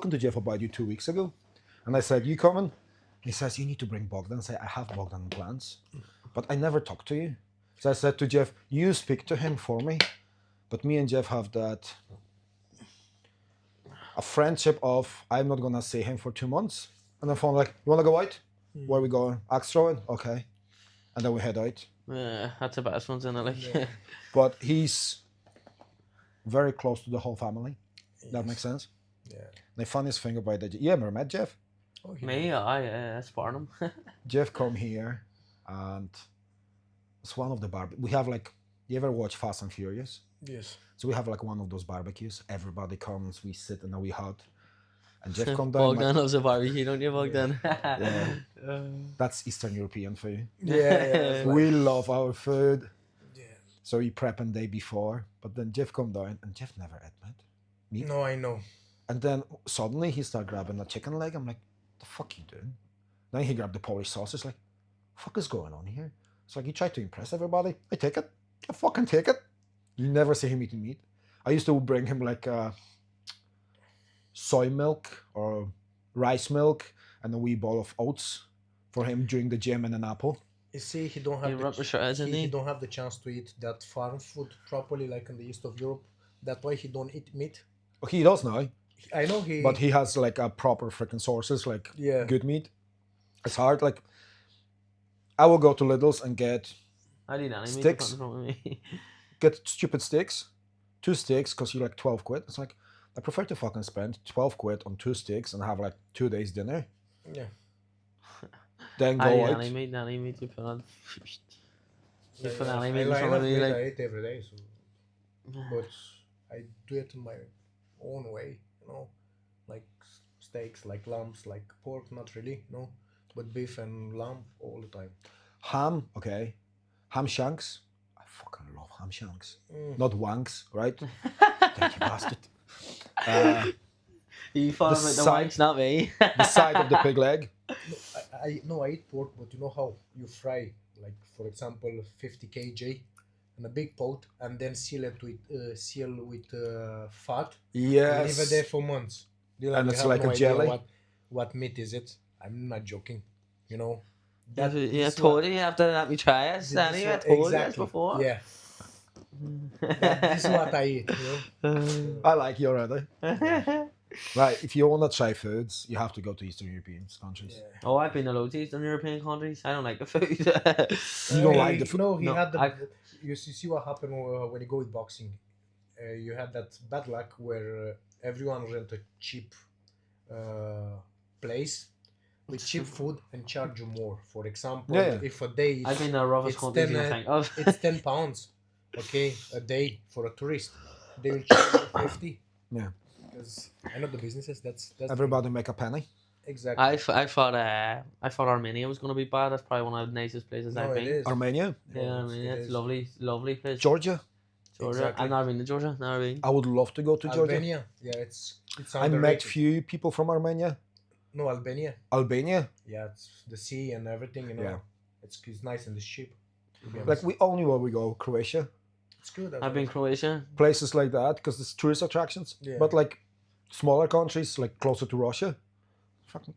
talking to Jeff about you 2 weeks ago, and I said, you coming? He says, you need to bring Bogdan. I say, I have Bogdan plans, but I never talk to you. So I said to Jeff, you speak to him for me. But me and Jeff have that a friendship of I'm not gonna see him for 2 months. And then phone like, you wanna go out? Where are we going? Axe throwing? Okay. And then we head out. Yeah, that's the best ones, isn't it? Like, Yeah. But he's very close to the whole family. That makes sense. Yeah. The funniest thing about that, you ever met Jeff? Oh, yeah. me, I sparred him. Jeff come here, and it's one of the we have like, you ever watch Fast and Furious? Yes. So we have like one of those barbecues. Everybody comes, we sit in a wee hut, and Jeff come down. Bogdan loves a barbecue, don't you, Bogdan? Yeah. That's Eastern European for you. Yeah. We love our food. Yeah. So we prep on day before, but then Jeff come down, and Jeff never ate meat. No, I know. And then suddenly he start grabbing a chicken leg. I'm like, the fuck you doing? Then he grabbed the Polish sausage. Like, fuck is going on here? It's like, he tried to impress everybody. I take it. I fucking take it. You never see him eating meat. I used to bring him like soy milk or rice milk and a wee bowl of oats for him during the gym and an apple. You see, he don't have You rub the shreds, isn't he he? don't have the chance to eat that farm food properly, like in the east of Europe. That's why he don't eat meat. Oh, he does now, I know he. but he has like a proper freaking sources, like Yeah. good meat. It's hard. Like, I will go to Lidl's and get I need any meat Sticks. in front of me. stupid steaks. 2 steaks cost you like 12 quid. It's like, I prefer to fucking spend 12 quid on 2 steaks and have like 2 days dinner. Yeah. Then I go need out. any meat you put on. You put Yeah, any I meat in like front of me, meat, like. I eat every day, so. But I do it in my own way, like steaks, like lambs, like pork, not really, but beef and lamb all the time. Ham, okay. Ham shanks. I fucking love ham shanks. Mm. Not wanks, right? Thank you, bastard. You thought The about the side- wanks, not me. The side of the pig leg. I eat pork, but you know how you fry, like for example, 50 kg in a big pot, and then seal with fat. And leave it Yes. there for months. Dylan, And you it's have like no a idea jelly? What meat is it? I'm not joking. Yeah, this I is told what- you after let me try it. this Danny, is I what- told you this exactly. before. Yeah, this is what I eat. I like you already. Right, if you want to try foods, you have to go to Eastern European countries. Yeah. Oh, I've been to loads of Eastern European countries. I don't like the food. You don't like the food? No, he No, had the. I- You see what happened when you go with boxing. You had that bad luck where everyone rent a cheap place with cheap food and charge you more. For example, Yeah, yeah. if a day I've been the roughest it's countries 10, you can think of. it's £10, okay, a day for a tourist, they will charge you 50. Yeah. Because I know the businesses. That's Everybody make a penny. exactly. I thought Armenia was going to be bad. That's probably one of the nicest places No, I've it been. is. Armenia, Yeah, No, Armenia, it it's is. lovely place. Georgia. Georgia. Exactly. I've never been to Georgia. Never been. I would love to go to Georgia. Albania, yeah, it's I met underrated. few people from Armenia. No, Albania. Albania. Yeah, it's the sea and everything. Yeah. It's nice and it's cheap. To be Like, honest. we only where we go, Croatia. It's good. I've been Croatia. Places like that, because it's tourist attractions. Yeah. But like smaller countries, like closer to Russia. Fucking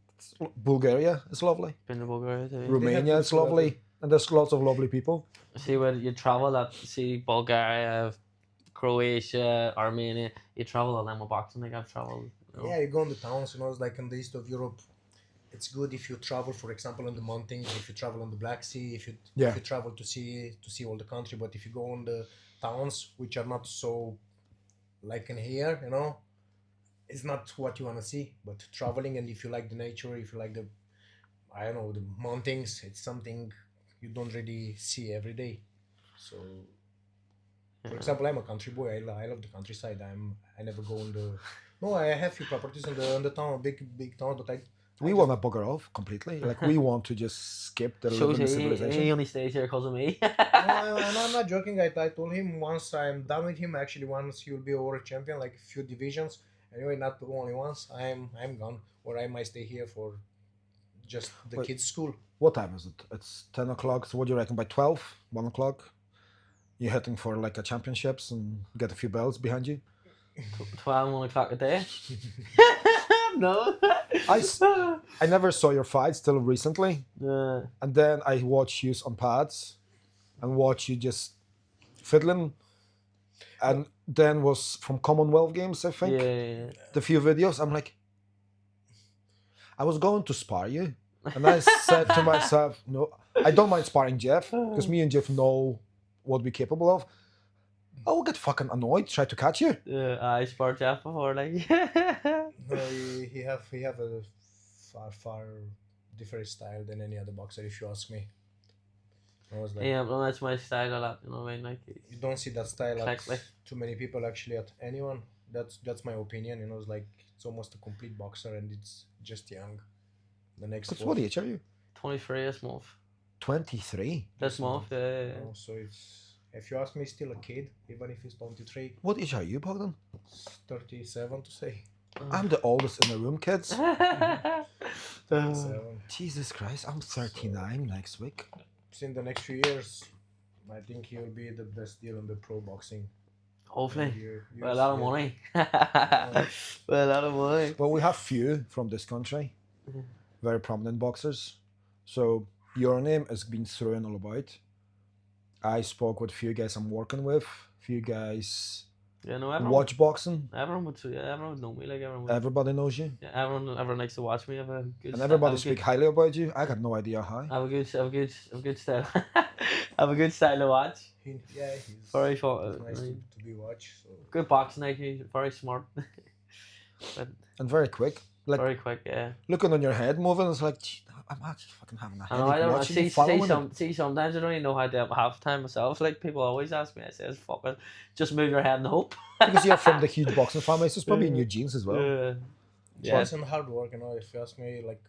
Bulgaria is lovely. Been to Bulgaria too. Romania is good food, lovely. And there's lots of lovely people. See where you travel, see Bulgaria, Croatia, Armenia. You travel all them with boxing. Like I've traveled. Yeah, you go in the towns, it's like in the east of Europe. It's good if you travel, for example, in the mountains, if you travel on the Black Sea, if you travel to see all the country. But if you go on the towns, which are not so like in here, it's not what you want to see. But traveling, and if you like the nature, if you like the mountains, it's something you don't really see every day. So, for example, I'm a country boy. I love the countryside. I never go in the. No, I have few properties in the town, big town, but We want to bugger off completely. Like, we want to just skip the So living he civilization. only stays here because of me. No, I'm not joking. I told him once I'm done with him. Actually, once he will be a world champion, like a few divisions. Anyway, not only once. I'm gone, or I might stay here for just the Wait. kids' school. What time is it? It's 10 o'clock. So what do you reckon? By 12? 1 o'clock? You're heading for like a championships and get a few belts behind you? 12, 1 o'clock a day. No. I never saw your fights till recently, Yeah. and then I watch you on pads, and watch you just fiddling, and then was from Commonwealth Games, I think. Yeah. The few videos, I'm like, I was going to spar you, and I said to myself, no, I don't mind sparring Jeff because me and Jeff know what we're capable of. I will get fucking annoyed, try to catch you. Yeah, I sparred Jeff before, like. No, he have a far different style than any other boxer, if you ask me. I was like, Yeah, well, that's my style a lot. You know what I mean? Like, you don't see that style at Exactly. too mmany people, actually, at anyone. That's my opinion. You know, it's like it's almost a complete boxer, and it's just young. The next Because sport. what age are you? 23 this month. 23. This month, yeah. You know, so it's, if you ask me, still a kid, even if he's 23, What age are you, Bogdan? 37 to say. I'm the oldest in the room, kids. 37. Jesus Christ, I'm 39 next week. So in the next few years, I think he will be the best deal in the pro boxing. Hopefully. Years, With a lot of yeah. money. With a lot of money. Well, we have few from this country, very prominent boxers. So your name has been thrown all about. I spoke with few guys I'm working with, few guys Yeah, no, everyone, watch boxing. everyone would know me. Like, everyone would. Everybody knows you, Yeah, everyone likes to watch me. I have a good and sti- everybody I have a speak good- highly about you. I got no idea how. I have a good style. I have a good style to watch. He's Very it's fun. nice to be watched. So. Good boxing IQ. Very smart. But And very quick. Like very quick. Yeah. looking on your head moving, it's like, gee, I'm actually fucking having a I know. I headache don't watching you, following it. see. Sometimes I don't even know how to have half time myself. Like, people always ask me. I say, "Fuck it, just move your head and hope." Because you're from the huge boxing family, so it's probably in your genes as well. Yeah. Yeah. It's hard work, you know. If you ask me, like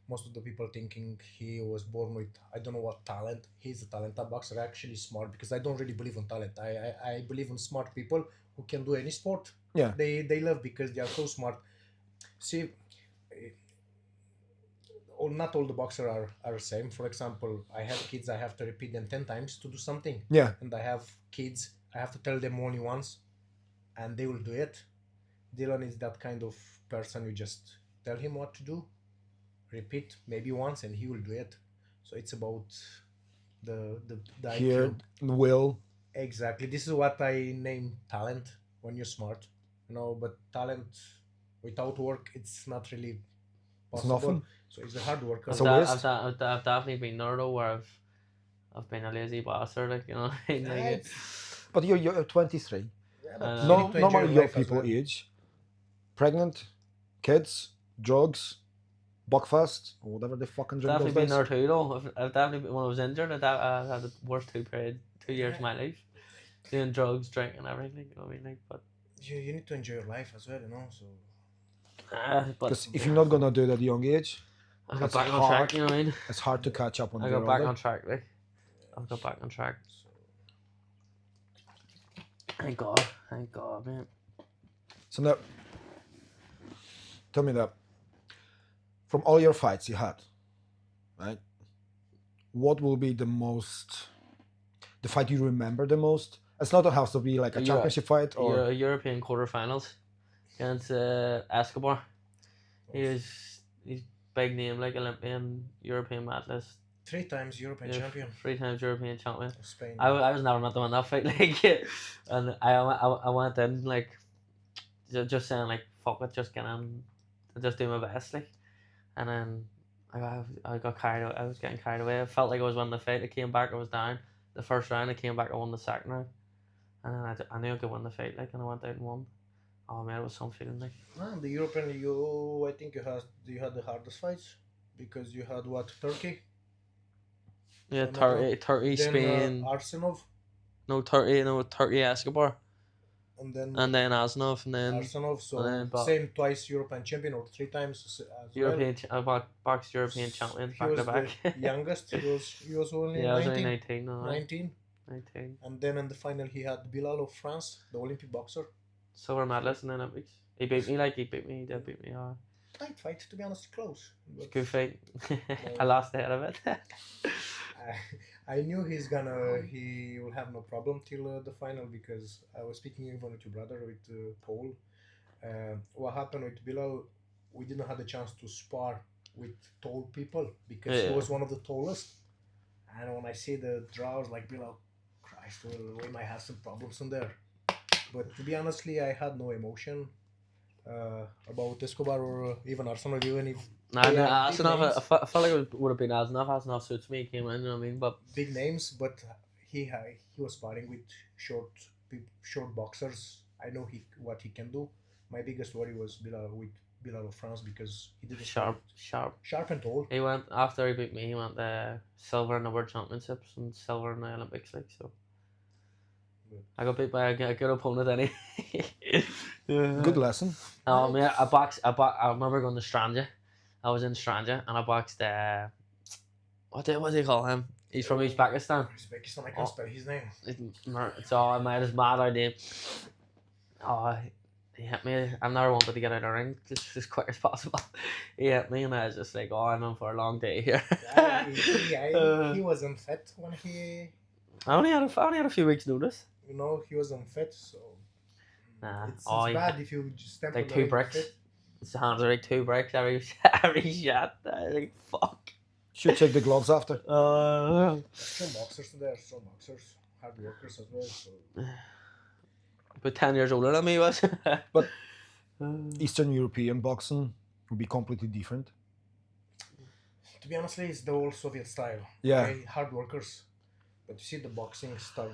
most of the people thinking he was born with, I don't know what talent. He's a talented boxer, actually smart, because I don't really believe in talent. I believe in smart people who can do any sport. Yeah. They love because they are so smart. See, not all the boxers are the same. For example, I have kids, I have to repeat them 10 times to do something. Yeah. And I have kids, I have to tell them only once, and they will do it. Dylan is that kind of person. You just tell him what to do, repeat maybe once, and he will do it. So it's about the Here, IQ. will. Exactly. This is what I name talent when you're smart. You know, but talent without work, it's not really possible. nothing. So it's a hard worker. It's a waste. I've definitely been there though, where I've been a lazy bastard. Like, you know. Like, It's- But you're 23. yeah, but No, you No, need to enjoy normal your young life as people well. age, pregnant, kids, drugs, buckfast, or whatever they fucking drink definitely those been days. there too though. I've definitely when I was injured, I had the worst 2 years of my life, doing drugs, drinking, everything. You know what I mean? Like, but You need to enjoy your life as well, you know. So but Because if you're not gonna do it at a young age, I got it's back on hard. track. You know what I mean? it's hard to catch up when I you're got back older. on track. Like, I got back on track. Thank God, man. So now, tell me that from all your fights you had, right? What will be the fight you remember the most? It's not a has to be like a Yeah. championship fight or European quarterfinals against Escobar. He's big name, like Olympian, European medalist, 3 times European yeah, champion 3 times European champion. of Spain. I was never meant to win that fight, like, and I went in like just saying like fuck it, just get in, just do my best, like, and then I got carried away. I was getting carried away. I felt like I was winning the fight. I came back, I was down the first round. I came back, I won the second round, and then I knew I could win the fight, like, and I went out and won. Oh man, it was some feeling, like. The European, I think you had the hardest fights because you had what, Turkey, Yeah, So another- Turkey, then Spain. Arsenov, Turkey, Escobar, and then and then Asnov, and then Arsenov. So and then same twice European champion or 3 times as European. Boxed European well. champion He back was to back. the youngest. He was only Yeah, I was only 19, 19. No, 19. 19. And then in the final he had Bilal of France, the Olympic boxer. Silver medalist in the Olympics. He beat me, like, he did beat me. Tight fight, to be honest, close. It's a But good fight. I lost the head of it. I knew he will have no problem till the final, because I was speaking even with your brother, with Paul. What happened with Bilal, we didn't have the chance to spar with tall people because he Yeah. was one of the tallest. And when I see the draws, like, below, Christ, we might have some problems in there. But to be honestly, I had no emotion about Escobar or even Arsenal, even if Nah, they nah, are that's big enough. names, I felt like it would have been enough. That's enough suits me. Came in, you know what I mean? But big names, but he was sparring with short boxers. I know what he can do. My biggest worry was Bilal of France because he didn't sharp. sharp and tall. He went after he beat me. He went silver in the World Championships and silver in the Olympics. Like so, I got beat by a good opponent. Good lesson. Yeah, I remember going to Stranja. I was in Stranja and I boxed. What do you call him? He's from Uzbekistan. Uzbekistan, I can't spell his name. It's all I made his mad idea. Oh, he hit me. I've never wanted to get out of the ring just as quick as possible. He hit me and I was just like, oh, I'm in for a long day here. He wasn't fit when he. I only had a few weeks notice. He wasn't fit, so. Nah. It's bad if you just step like on the 2 ring bricks. fit. His hands are like 2 bricks every shot. I was like, fuck. Should check the gloves after. Strong boxers there, strong boxers, hard workers as well. So. About 10 years older than me he was. But Eastern European boxing would be completely different. To be honest, it's the old Soviet style. Yeah. Okay? Hard workers. But you see, the boxing style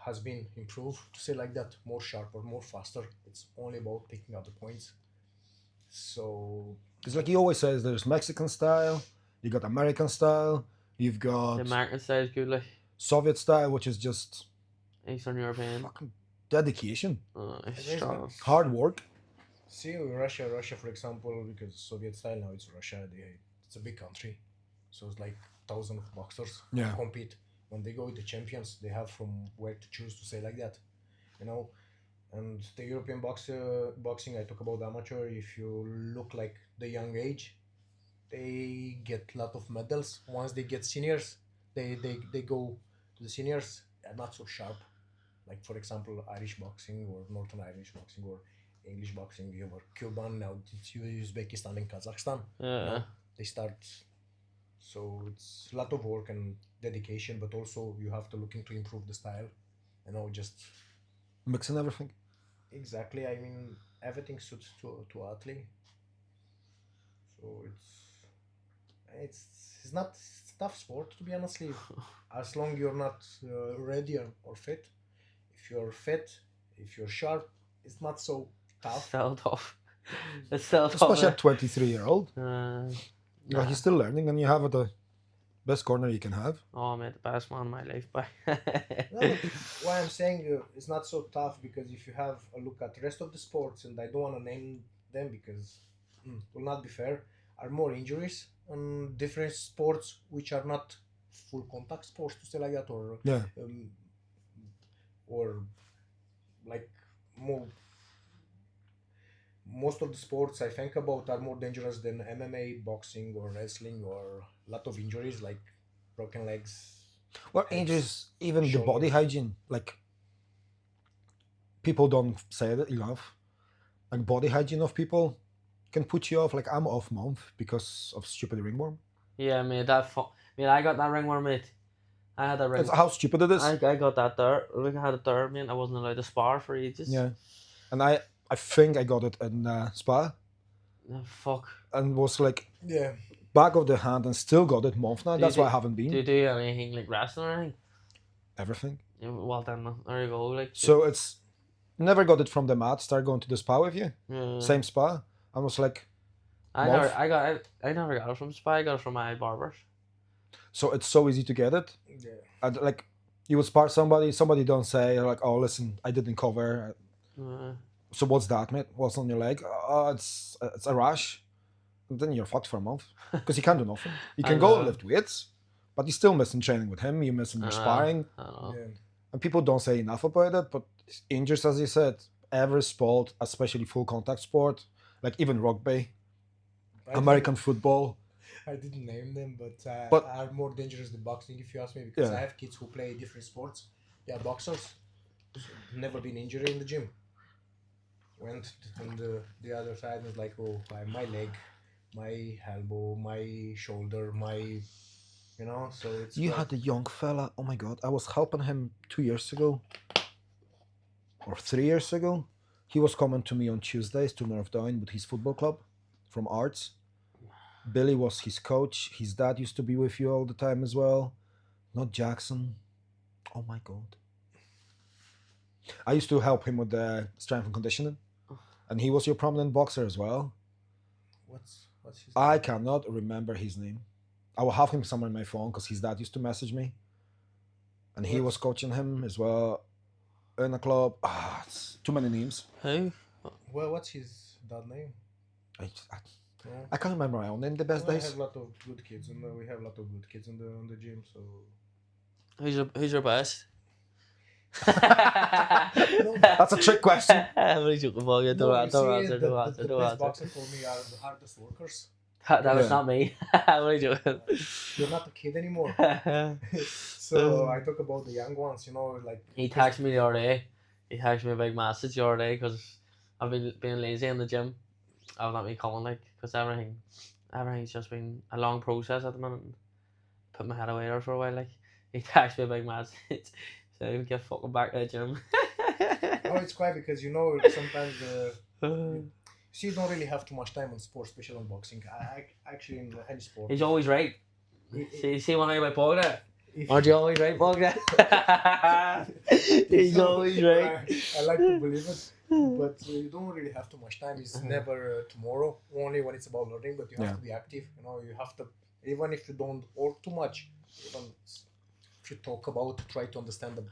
has been improved, to say like that, more sharper, more faster. It's only about picking up the points. So. It's like he always says there's Mexican style, you got American style, you've got The American style is good, like Soviet style, which is just Eastern European. fucking dedication, It's It is, strong. man. hard work. See, Russia, for example, because Soviet style now it's Russia. It's a big country, so it's like thousands of boxers Yeah. compete. When they go with the champions, they have from where to choose, to say like that, And the European boxing, I talk about amateur. If you look like the young age, they get a lot of medals. Once they get seniors, they go to the seniors. They're not so sharp. Like, for example, Irish boxing or Northern Irish boxing or English boxing, or Cuban, now it's Uzbekistan and Kazakhstan. Yeah. They start. So it's a lot of work and dedication, but also you have to looking to improve the style. Just Mixing everything. exactly. I mean, everything suits to athlete. So it's not tough sport, to be honestly. As long you're not ready or fit. If you're fit, if you're sharp, it's not so tough. Still tough. It's still tough. Especially a 23-year-old. Nah. Like, he's still learning, and you have the best corner you can have. Oh, I made the best man in my life, by. No, why I'm saying it's not so tough, because if you have a look at the rest of the sports, and I don't want to name them because will not be fair, are more injuries on different sports which are not full contact sports, to say like that, Yeah. Or like most of the sports I think about are more dangerous than MMA, boxing, or wrestling, or a lot of injuries like broken legs. Well, Heads, injuries, even the shoulders. body hygiene. Like, people don't say that enough. Like, body hygiene of people can put you off. Like, I'm off month because of stupid ringworm. Yeah, mate, I got that ringworm, mate. I had that ring. That's how stupid it is. I got that there. We had it there, mate. I wasn't allowed to spar for ages. Yeah. And I think I got it in Spa, Oh, fuck. and was like Yeah. back of the hand, and still got it month now. Do That's you why I haven't been. Do you do anything like wrestling or anything? Everything. Yeah, well then, there you go. Like. So it's never got it from the mat. Start going to the spa with you. Yeah. Same spa. I was like, I month. never got it from Spy. I got it from my barbers. so it's so easy to get it. Yeah. And like, you would spar somebody don't say like, oh listen, I didn't cover. So what's that, mate? What's on your leg? Oh, it's a rash. And then you're fucked for a month because you can't do nothing. You I can go know. lift weights, but you're still missing training with him. You're missing your sparring, I don't know. Yeah. and people don't say enough about it. But injuries, as you said, every sport, especially full contact sport, like even rugby, American football. I didn't name them, but But- are more dangerous than boxing, if you ask me, because Yeah. I have kids who play different sports. They are boxers, never been injured in the gym. went on the other side and was like, oh, my leg, my elbow, my shoulder, my, so it's You quite. had a young fella. Oh my god, I was helping him 2 years ago or 3 years ago. He was coming to me on Tuesdays to North Down with his football club from Arts. Billy was his coach. His dad used to be with you all the time as well. Not Jackson. Oh my god. I used to help him with the strength and conditioning, and he was your prominent boxer as well. What's his I name? cannot remember his name. I will have him somewhere in my phone because his dad used to message me, and he was What's coaching him as well in a club. It's too many names. Who? what's his dad name? I, I, Yeah. I can't remember my own name the best We days. have a lot of good kids, and we have a lot of good kids in the gym. So Who's your best? That's a trick question. I'm only joking, Bogdan. no, Don't you see, answer. Don't answer. the Don't best answer. boxers for me are the hardest workers. That was Yeah. not me. I'm only joking. You're not a kid anymore. So I talk about the young ones, like He texted me the other day. He texted me a big message the other day because I've been being lazy in the gym. I've not been coming because everything's just been a long process at the minute. Put my head away there for a while. Like he texted me a big message. So get fucking back to the gym. No, it's quite because sometimes you don't really have too much time on sports, especially on boxing. I actually in any sport. He's always right. See one thing about Bogdan? If- Aren't you always right, Bogdan? He's So, always right. I like to believe it, but you don't really have too much time. It's never tomorrow. Only when it's about learning. But you have Yeah. to be active. You have to, even if you don't work too much, even if you talk about, try to understand the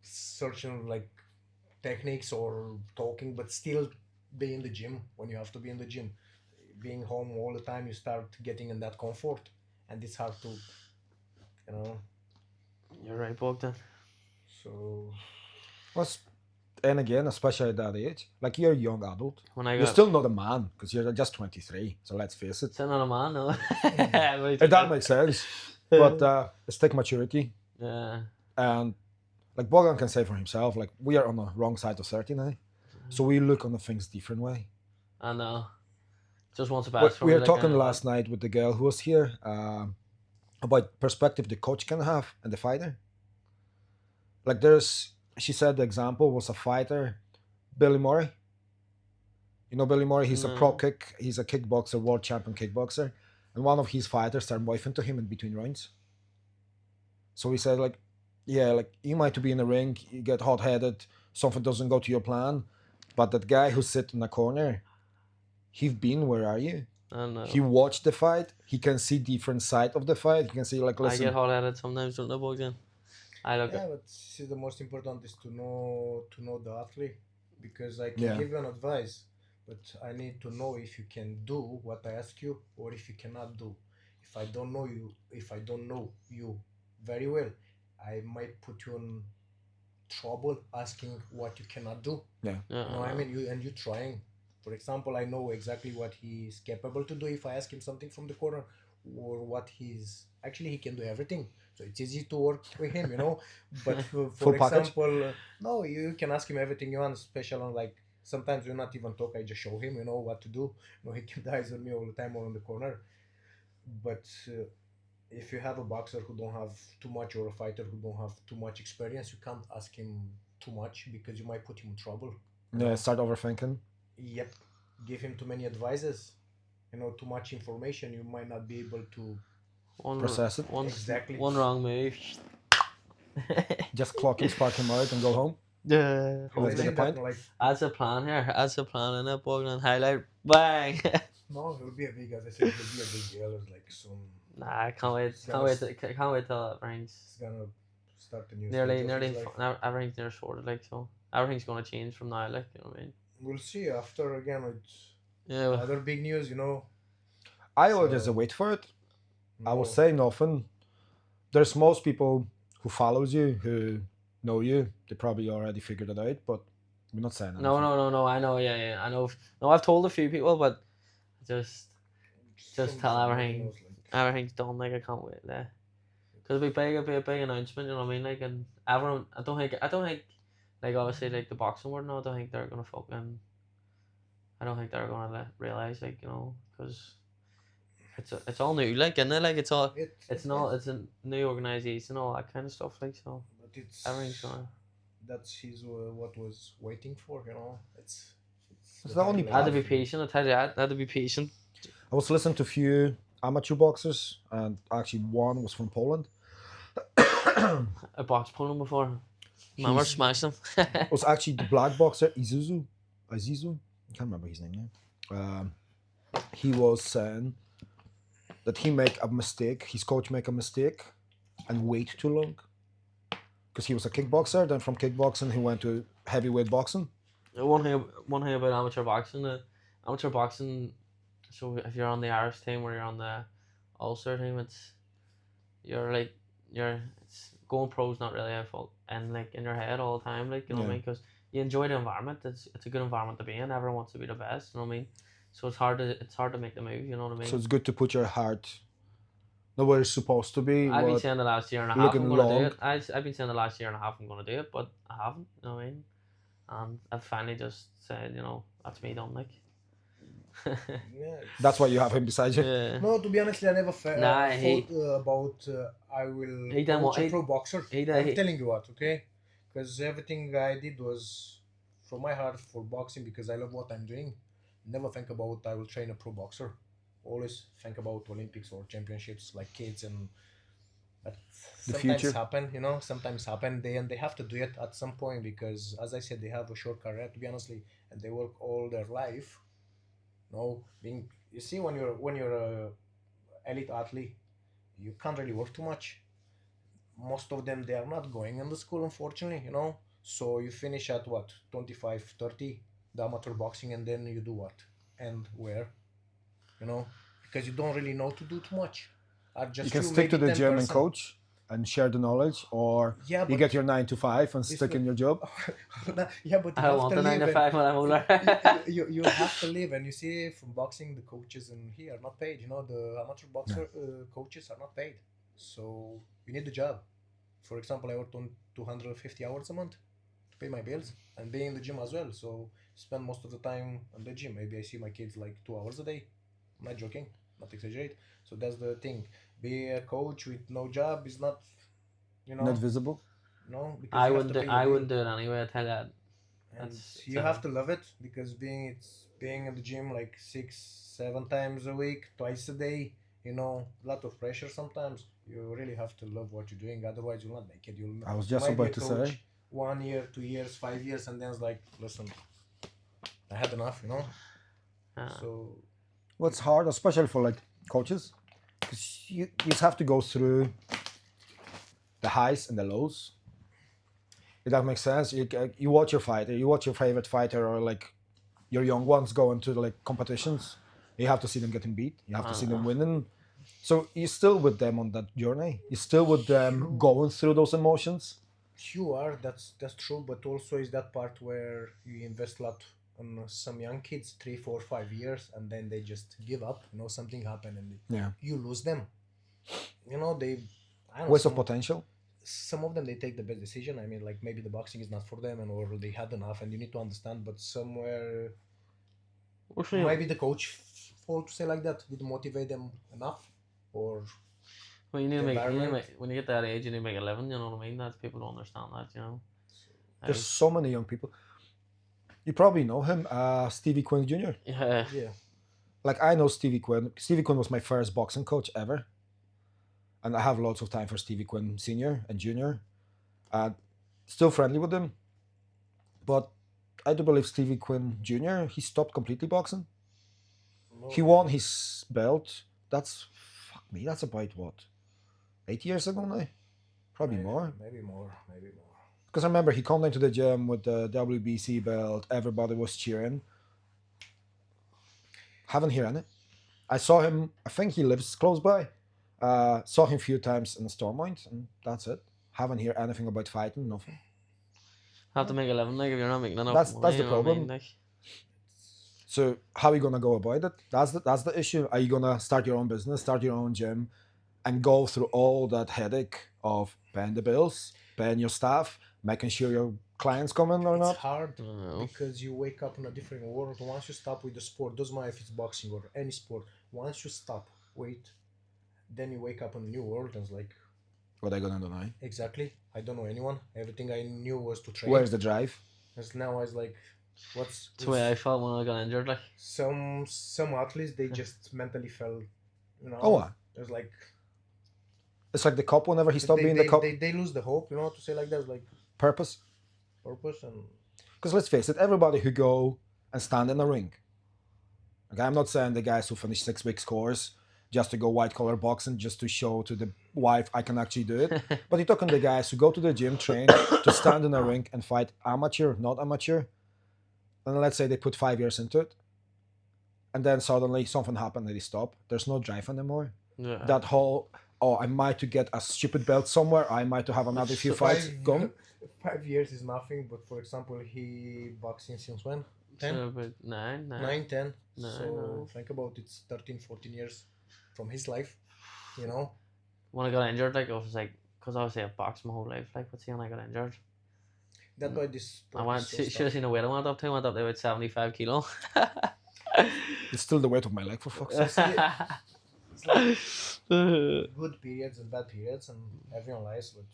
certain like techniques or talking, but still be in the gym when you have to be in the gym. Being home all the time, you start getting in that comfort, and it's hard to, You're right, Bogdan. So And again, especially at that age, like you're a young adult. When I You're got still not a man because you're just 23. So let's face it. sitting on a man, no. That makes sense. But it's take maturity. Yeah. And like Bogdan can say for himself, like we are on the wrong side of 30 now. So we look on the things different way. I know. Just wants the best for We me, were like, talking and- last night with the girl who was here about perspective the coach can have and the fighter. Like she said the example was a fighter, Billy Murray. You know Billy Murray, he's a pro No. he's a kickboxer, world champion kickboxer. And one of his fighters started wifing to him in between rounds. So he said like, yeah, like you might be in the ring, you get hot-headed, something doesn't go to your plan. But that guy who's sitting in the corner, he's been where are you? I know. He watched the fight. He can see different side of the fight. He can see like I listen. get hot-headed sometimes, don't I, Bogdan? I look yeah, at but see, the most important is to know the athlete, because I can Yeah. give you an advice, but I need to know if you can do what I ask you or if you cannot do. If I don't know you very well, I might put you in trouble asking what you cannot do. yeah, I mean, you trying. For example, I know exactly what he's capable to do if I ask him something from the corner, or what he can do everything. So it's easy to work with him, But for Full package? example, no, you can ask him everything you want, special on like sometimes we not even talk. I just show him, what to do. He can dies on me all the time or on the corner. But if you have a boxer who don't have too much or a fighter who don't have too much experience, you can't ask him too much because you might put him in trouble. Yeah, start overthinking. Yep, give him too many advices, too much information. You might not be able to Process it. Exactly. One wrong move. Just clock him, spark him out, and go home. Yeah. Let's get Hopefully the point. that, like, That's a plan here. That's a plan in it, Bogdan. Highlight. Bang. no, it'll be a big, as I said, it'll be a big deal. Like soon, Nah, I can't wait. Can't wait till it rains. it's gonna start the new. Nearly, stage of his life. everything's near sorted. Like so, everything's gonna change from now. Like you know what I mean? We'll see after again. It's Yeah. Well, other big news. I always So- wait for it. I will No. say nothing. There's most people who follows you, who know you. They probably already figured it out, but we're not saying anything. no. I know. Yeah. I know. No, I've told a few people, but just Some tell knows, everything. like, everything's done. Like I can't wait there. Because it'll be a big announcement. You know what I mean? Like and everyone. I don't think like obviously like the boxing world. No, I don't think they're gonna fucking. I don't think they're gonna realize like because it's all new like isn't it? Like it's a new organization all that kind of stuff like so but it's everything's gonna. that's his what was waiting for. It's It's the the only time I had to like be patient. I tell you that. I had to be patient. I was listening to a few amateur boxers, and actually one was from Poland. I boxed Poland before. Remember He's- smashed him. It was actually the black boxer Izuzu. I can't remember his name now. He was saying that he make a mistake. His coach make a mistake and wait too long because he was a kickboxer. Then from kickboxing he went to heavyweight boxing. One thing about amateur boxing. So if you're on the Irish team or you're on the Ulster team, it's going pro's not really a fault and like in your head all the time, like you know what I Yeah. mean, because you enjoy the environment. It's a good environment to be in. Everyone wants to be the best. You know what I mean. So it's hard to make the move. You know what I mean. So it's good to put your heart where it's supposed to be. I've been what- saying the last year and a half I'm looking going to do long. it. I've been saying the last year and a half I'm going to do it, but I haven't. You know what I mean. And I've finally just said, that's me done. Like. yeah, it's- That's why you have him beside you. Yeah. No, to be honest, I never Nah, he- thought about I will He done coach what- a pro boxer. he I'm done- telling you what, okay? Because everything I did was from my heart for boxing because I love what I'm doing. Never think about I will train a pro boxer. Always think about Olympics or championships like kids and but The sometimes future. happen, sometimes happen they have to do it at some point because as I said they have a short career to be honestly and they work all their life. No, being you see when you're a elite athlete, you can't really work too much. Most of them they are not going in the school unfortunately. So you finish at what 25, 30, the amateur boxing and then you do what and where, because you don't really know to do too much. Are just You can few, stick to maybe the gym and 10%. coach and share the knowledge, or Yeah, you but get your 9 to 5 and It's stick not- in your job. yeah, but you I don't have want to the 9 live to 5 when I'm older. you have to live and you see from boxing the coaches in here are not paid, the amateur boxer coaches are not paid, so you need the job. For example, I worked on 250 hours a month to pay my bills and being in the gym as well, so spend most of the time in the gym. Maybe I see my kids like 2 hours a day. I'm not joking, not exaggerate. So that's the thing, be a coach with no job is not Not visible. no, because I you have wouldn't to do, pay I your bill. wouldn't do it anyway. I tell you that. And That's you have to love it because being in the gym like 6-7 times a week, twice a day, a lot of pressure sometimes. You really have to love what you're doing, otherwise you'll not make it. I was you just might be about a to coach say. 1 year, 2 years, 5 years, and then it's like, listen, I had enough. So What's hard, especially for like coaches, because you just have to go through the highs and the lows. If that makes sense, you watch your fighter, you watch your favorite fighter, or like your young ones go into like competitions. You have to see them getting beat. You have to see them winning. So you're still with them on that journey. You're still with them going through those emotions. you are, that's true, but also is that part where you invest a lot on some young kids, 3, 4, 5 years, and then they just give up. Something happened and Yeah. you lose them. They, I don't know, Waste of potential. some of them they take the best decision. I mean, like maybe the boxing is not for them, and or they had enough, and you need to understand. But somewhere, maybe the coach fault to say like that didn't motivate them enough, or Well, you need to the make, environment. when you get that age, you need to make a living. You know what I mean? That's people don't understand that. There's so many young people. You probably know him, Stevie Quinn Jr. Yeah. yeah, Like I know Stevie Quinn. Stevie Quinn was my first boxing coach ever, and I have lots of time for Stevie Quinn Senior and Junior. Still friendly with him, but I do believe Stevie Quinn Jr. He stopped completely boxing. He won his belt. That's fuck me. That's about what, 8 years ago now, probably more. maybe more. Because I remember he come down to the gym with the WBC belt. Everybody was cheering. Haven't heard any. I saw him. I think he lives close by. Saw him a few times in the Stormont, and that's it. Haven't heard anything about fighting. Nothing. Have to make a living. Like if you're not making enough That's money, the you know what I mean? problem. Like, So how are you gonna go about it? That's the issue. Are you gonna start your own business, start your own gym, and go through all that headache of paying the bills, paying your staff, making sure your clients coming or It's not. hard I don't know. because you wake up in a different world. Once you stop with the sport, doesn't matter if it's boxing or any sport. Once you stop, wait, then you wake up in a new world and it's like, What are you gonna do now? exactly. I don't know anyone. Everything I knew was to train. Where's the drive? As now I was like, what's That's the way I felt when I got injured. Like, some athletes they just mentally fell, you know. Oh, what? It was like It's like the cup whenever he stopped being the cup. they lose the hope, you know, to say like that. It's like Purpose. purpose and Because let's face it, everybody who go and stand in a ring. Okay, I'm not saying the guys who finish 6 weeks course just to go white collar boxing just to show to the wife I can actually do it. But you're talking the guys who go to the gym, train to stand in a ring and fight amateur, not amateur. And let's say they put 5 years into it. And then suddenly something happened and they stop. There's no drive anymore. yeah. That whole, oh, I might to get a stupid belt somewhere. I might to have another few fights. Gone. 5 years is nothing, but for example, he boxing since when? 10? So about 9. 9, 10. Nine, So nine. think about it's 13, 14 years from his life, you know? When I got injured, like, I was like, because obviously I've boxed my whole life, like, but see, when I got injured, That's why this sport I went, is so should have seen the weight I went up to. I went up to about 75 kilo. It's still the weight of my leg, for fuck's sake. It's like good periods and bad periods, and everyone lies, but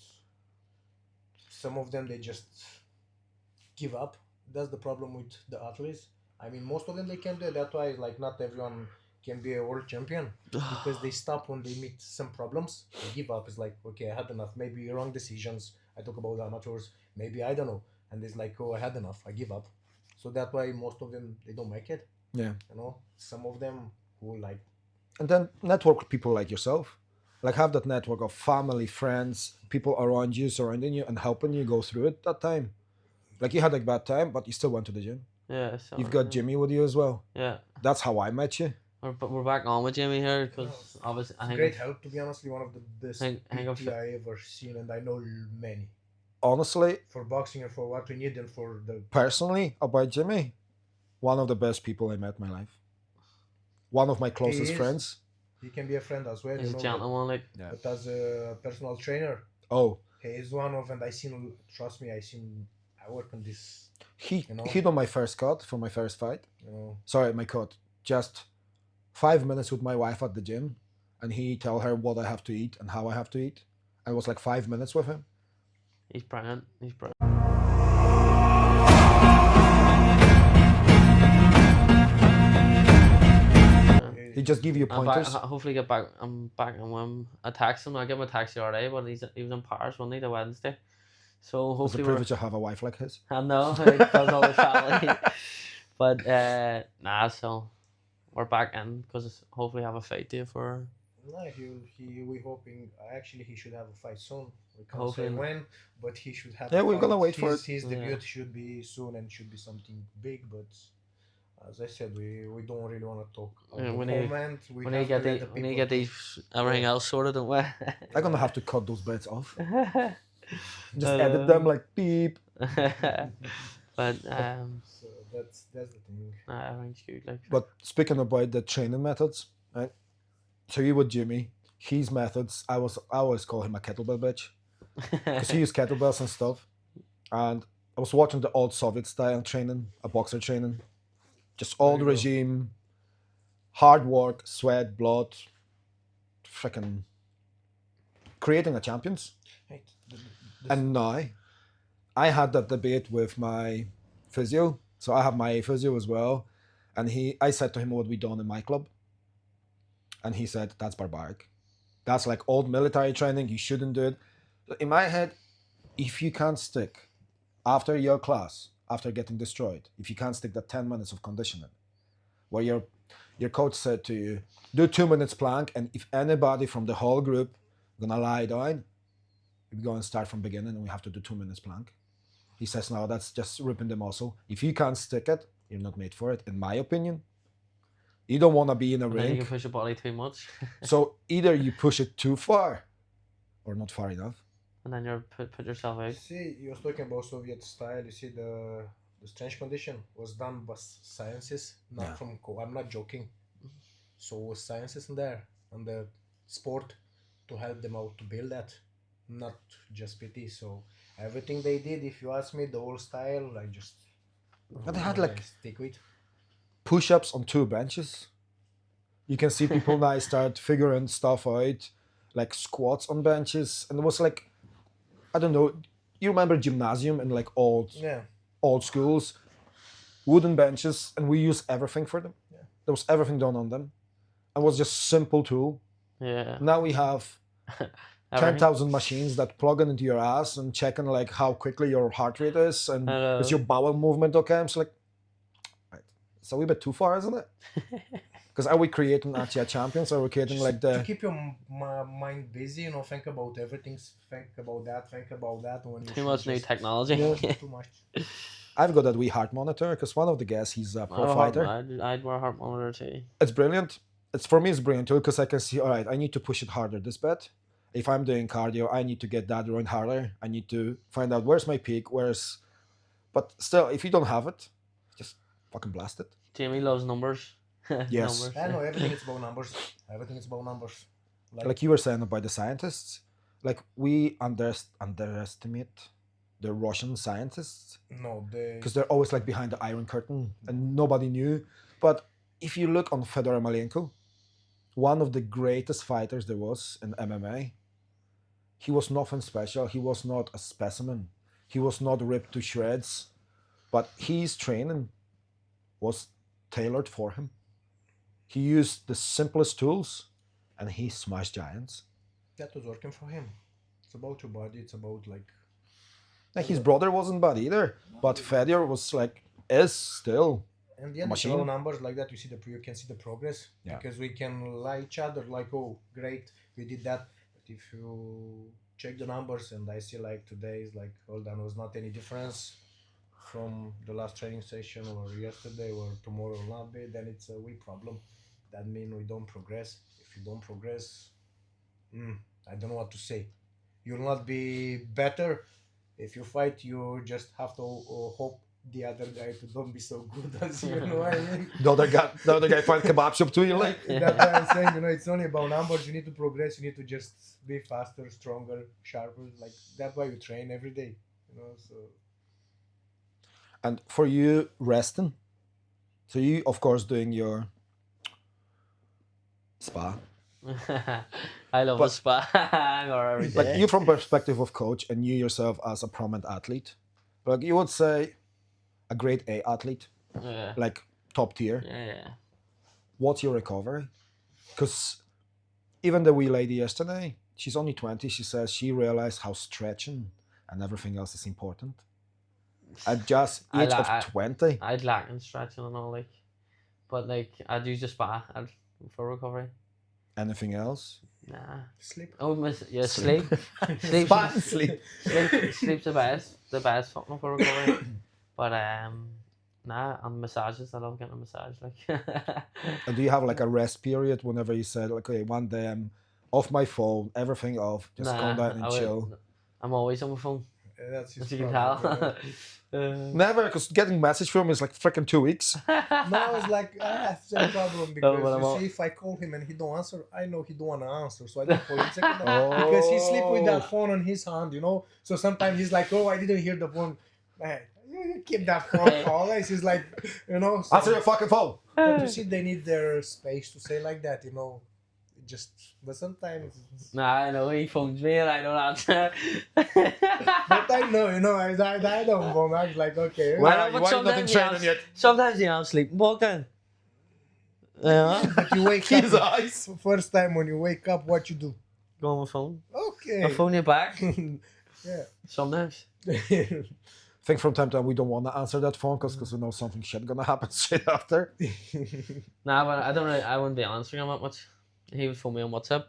some of them they just give up. That's the problem with the athletes. I mean, most of them they can do it. That's why, like, not everyone can be a world champion because they stop when they meet some problems. They give up. It's like, okay, I had enough. Maybe wrong decisions. I talk about amateurs. Maybe I don't know. And it's like, oh, I had enough. I give up. So that's why most of them they don't make it. Yeah. You know, some of them who like And then network with people like yourself. Like have that network of family, friends, people around you, surrounding you, and helping you go through it that time. Like you had a bad time, but you still went to the gym. Yeah, so, You've got yeah. Jimmy with you as well. Yeah. That's how I met you. We're back on with Jimmy here because obviously I think great help, to be honestly, one of the best Hang up PT I ever seen, and I know many Honestly, for boxing and for what we need and for the personally, about Jimmy, one of the best people I met in my life. One of my closest is. friends. he can be a friend as well. he's You a know, gentleman. Like, Yeah. but as a personal trainer, Oh, he is one of, and I seen. Trust me, I work on this. he You know? he done my first cut for my first fight. You know, Sorry, my cut. Just 5 minutes with my wife at the gym, and he tell her what I have to eat and how I have to eat. And it was like 5 minutes with him. he's brilliant. He's brilliant. He just give you I'm back, pointers. hopefully get back. I'm back and when I text him. I give him a taxi the other day, but he was in Paris Monday to Wednesday. So It's a hopefully privilege to have a wife like his. I know because all the family. But nah, so we're back in because hopefully have a fight day for. no, we hoping. Actually, he should have a fight soon. We can't Hopefully. say when, but he should have. Yeah, a we're fight. gonna wait for it. His debut Yeah. should be soon and should be something big, but. As I said, we don't really want to talk. At Yeah, the we need- moment, We need to have get let the, the we need to people get these everything else sorted, don't we? I'm gonna have to cut those bits off. but Just edit them like beep. So that's the thing. nah, everything's good. Like, But speaking about the training methods, right? So you with Jimmy, his methods, I always call him a kettlebell bitch because he used kettlebells and stuff. And I was watching the old Soviet style training, a boxer training, just old you go. regime, hard work, sweat, blood, freaking creating a champions. Right. And now, I had that debate with my physio. So I have my physio as well. And I said to him what we done in my club. And he said, that's barbaric. That's like old military training. You shouldn't do it. In my head, if you can't stick after your class, after getting destroyed, if you can't stick that 10 minutes of conditioning, where your coach said to you, do 2 minutes plank, and if anybody from the whole group gonna lie down, we go and start from beginning and we have to do 2 minutes plank. He says, no, that's just ripping the muscle. If you can't stick it, you're not made for it, in my opinion. You don't want to be in a and then you ring. can push your body too much, So either you push it too far or not far enough. and then you're put yourself out. See, you was talking about Soviet style. You see, the strength condition was done by sciences, not Yeah. from. I'm not joking. So was sciences in there and the sport to help them out to build that. not just PT. So everything they did, if you ask me, the whole style, I just And they had I like stick with. push-ups on 2 benches. You can see people now start figuring stuff out, like squats on benches, and it was like, I don't know. You remember gymnasium and like Yeah, old schools, wooden benches, and we use everything for them. Yeah. There was everything done on them. It was just simple tool. Yeah. Now we have Everything. 10,000 machines that plug in into your ass and checking like how quickly your heart rate is and Hello. is your bowel movement okay. I'm just like, right, it's a wee bit too far, isn't it? Because are we creating actually a champions? Or are we creating just like to the keep your mind busy, think about everything, think about that. When you Too should much new just- technology. Yeah, too much. I've got that wee heart monitor because one of the guys, he's a pro fighter. I'd wear a heart monitor too. It's brilliant. For me, it's brilliant too because I can see, all right, I need to push it harder this bit. If I'm doing cardio, I need to get that run harder. I need to find out where's my peak, but still, if you don't have it, just fucking blast it. Jamie loves numbers. Yes. Numbers. I know everything is about numbers. Everything is about numbers. Like you were saying about the scientists, like we underestimate the Russian scientists No, they because they're always like behind the Iron Curtain and nobody knew. But if you look on Fedor Emelianenko, one of the greatest fighters there was in MMA, he was nothing special. He was not a specimen. He was not ripped to shreds, but his training was tailored for him. He used the simplest tools and he smashed giants. that was working for him. It's about your body. It's about like His brother wasn't bad either, but Fedor was like, is still. and the end Machine. all numbers like that. You can see the progress Yeah. because we can lie each other like, oh, great, we did that. But if you check the numbers and I see like today is like, hold on, was not any difference from the last training session or yesterday or tomorrow will not be, then it's a we problem. That means we don't progress. If you don't progress, I don't know what to say. You'll not be better. If you fight, you just have to hope the other guy to don't be so good as you. Know what I mean? The other guy find kebab shop too. You're like, That's why I'm saying, it's only about numbers. You need to progress. You need to just be faster, stronger, sharper. Like that's why you train every day. So and for you resting, so you of course doing your spa. I love a But- spa. I go every day. Like you from perspective of coach and you yourself as a prominent athlete, like you would say a grade A athlete, Yeah. like top tier. Yeah. What's your recovery? Because even the wee lady yesterday, she's only 20, she says she realized how stretching and everything else is important. At just age of 20. I'd lack in stretching and all but I'd use a spa for recovery. Anything else? Nah. sleep. Oh, sleep. Sleep. Spa and sleep. Sleep's the best fucking for recovery. But nah, and massages. I love getting a massage. And do you have like a rest period whenever you said, like, okay, one day I'm off my phone, everything off, just Nah, go down and I chill? I'm always on my phone, That's his as you can problem, tell. Never, because getting message from him is like freaking 2 weeks. No, it's like that's the problem because but I'm you all- see, if I call him and he don't answer, I know he don't wanna answer, so I don't call him second because he sleep with that phone on his hand, So sometimes he's like, "Oh, I didn't hear the phone." Man, you keep that phone always. He's like, So, Answer your fucking phone. but you see, they need their space to say like that, but sometimes. Nah, I know he phones me and I don't answer. But I know, I don't phone. I'm like, okay. Well, I know, you but ain't nothing sometimes training yet. Sometimes I'm sleeping, Bogdan. Yeah. But you wake His up. eyes. First time when you wake up, what you do? Go on my phone. Okay. I phone you back. Yeah. Sometimes. Think from time to time we don't want to answer that phone because we know something shit gonna happen straight after. Nah, but I wouldn't be answering him that much. He would phone me on WhatsApp.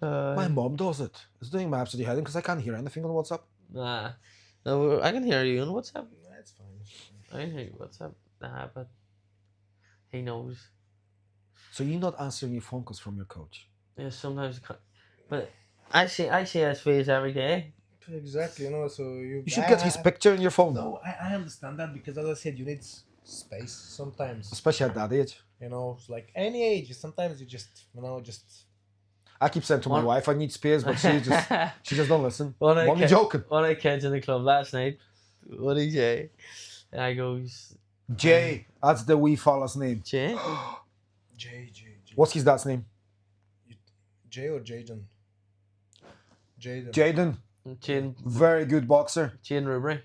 My mom does it. It's doing my absolute heading because I can't hear anything on WhatsApp. Nah. No, I can hear you on WhatsApp. That's fine. I can hear you on WhatsApp. Nah, but he knows. So you're not answering your phone calls from your coach. Yeah, sometimes. But I see his face every day. Exactly, so you. You should get his picture in your phone. No, I understand that because, as I said, you need space sometimes. Especially at that age. It's like any age. Sometimes you just. I keep saying to my What? wife I need space, but she just don't listen. One of the Only kid- joking. One of the kids in the club last night. What did he say? And I goes, Jay, that's the wee fella's name. Jay? J. What's his dad's name? J or Jaden? Jaden. Jaden. Jane Very good boxer. Rubery.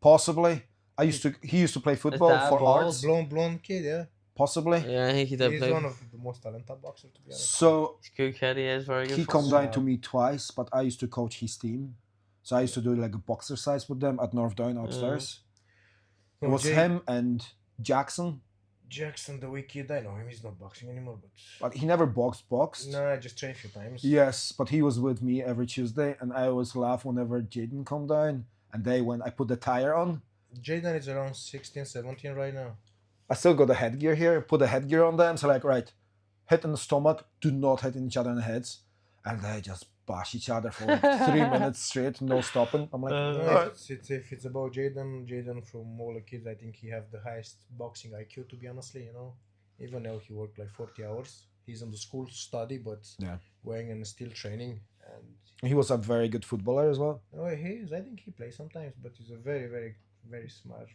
Possibly. He used to play football dad for bald? Arts. Blonde kid, yeah. Possibly. Yeah, I think he did He's play. one of the most talented boxers, to be honest. So He's good kid, he is very good. he for come us. down to me twice, but I used to coach his team. So I used to do like a boxer size with them at North Down upstairs. It was him and Jackson, Jackson, the wicked, I know him. He's not boxing anymore, but he never boxed. no, I just trained a few times. Yes, but he was with me every Tuesday, and I always laugh whenever Jaden come down. And when I put the tire on, Jaden is around 16, 17 right now. I still got the headgear here. Put the headgear on them, so like right, hit in the stomach. Do not hit each other in the heads, and they just bash each other for like 3 minutes straight, no stopping. I'm like, No, "Alright." if it's about Jaden from all the kids, I think he have the highest boxing IQ, to be honestly, you know. Even though he worked like 40 hours. He's in the school study, but Yeah. going and still training. And He was a very good footballer as well. no, he is. I think he plays sometimes, but he's a very, very, very smart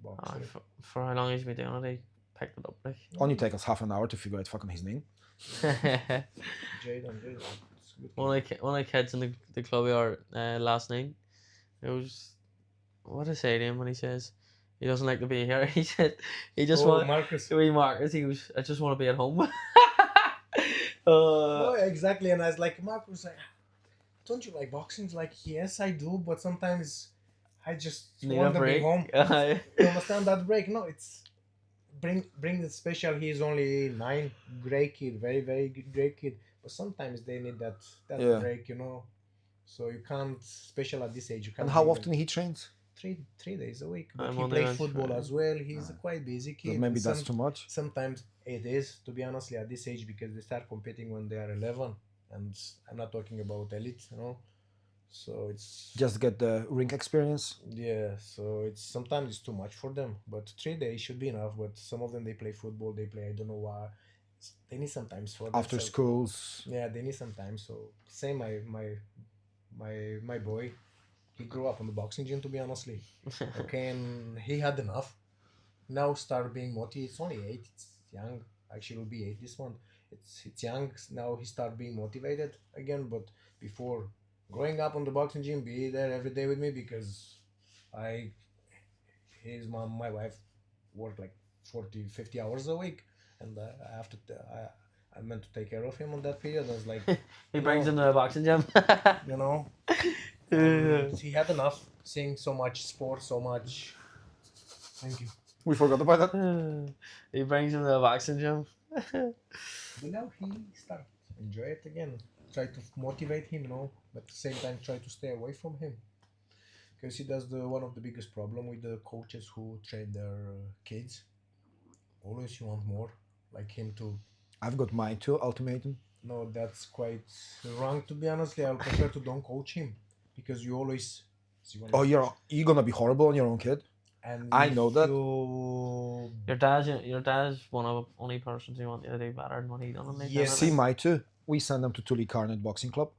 boxer. For how long he's been doing it, he picked it up. Like. Only take us half an hour to figure out fucking his name. Jaden. It's good. One of the kids in the club yard last night, it was, what did I say to him when he says he doesn't like to be here? He said he just wants Marcus. to be Marcus. He goes, I just want to be at home. Oh, exactly. And I was like, Marcus, like, don't you like boxing? He's like, yes, I do, but sometimes I just Need want a to be break. home. You understand that break? No, it's bring the special. He's only 9, great kid, very very good, great kid. But sometimes they need that Yeah. break, you know. So you can't special at this age. You can't. And how bring often he trains? them 3 days a week. But I'm he on the plays bench football for- as well. He's a quite busy kid. Maybe And that's too much. sometimes it is, to be honestly, at this age, because they start competing when they are 11, and I'm not talking about elite, you know. So it's Just get the ring experience. yeah, so it's sometimes it's too much for them, but 3 days should be enough. But some of them they play football, they play, I don't know why. They need some time for After themselves. schools. Yeah, they need some time. So same my boy, he grew up on the boxing gym, to be honestly. Okay, and he had enough. Now start being motivated. It's only 8. It's young. Actually, will be 8 this month. It's young. Now he start being motivated again. But before growing up on the boxing gym, be there every day with me because his mom, my wife, work like 40, 50 hours a week, and I have to. I meant to take care of him on that period. I was like, He brings him to the boxing gym. you know, he had enough seeing so much sport, so much. Thank you. We forgot about that. He brings him to the boxing gym. But now he start enjoy it again. Try to motivate him, you know, but at the same time try to stay away from him. Because he does the one of the biggest problem with the coaches who train their kids. Always you want more, like him to. I've got mine too, ultimatum. No, that's quite wrong. To be honestly, I'll prefer to don't coach him because you always. Oh, you're gonna be horrible on your own kid. And I if know that. you- Your dad's one of the only persons who want you to do better than what he done. Yes. See, my two. We send them to Tully Carnet Boxing Club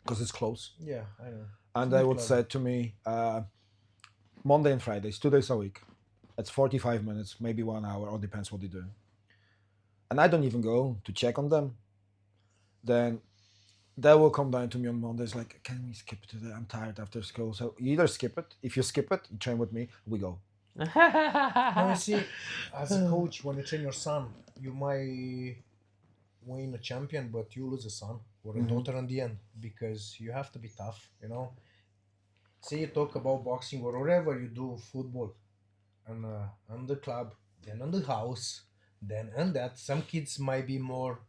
because it's close. Yeah, I know. And Good they would club. say to me, Monday and Fridays, 2 days a week. It's 45 minutes, maybe 1 hour, or depends what they do. And I don't even go to check on them. Then they will come down to me on Mondays like, can we skip it today? I'm tired after school. So you either skip it. If you skip it, you train with me, we go. Now you see, as a coach, when you train your son, you might win a champion, but you lose a son or a daughter in the end because you have to be tough, you know. Say you talk about boxing or whatever you do, football, and on the club, then on the house, then and that. Some kids might be more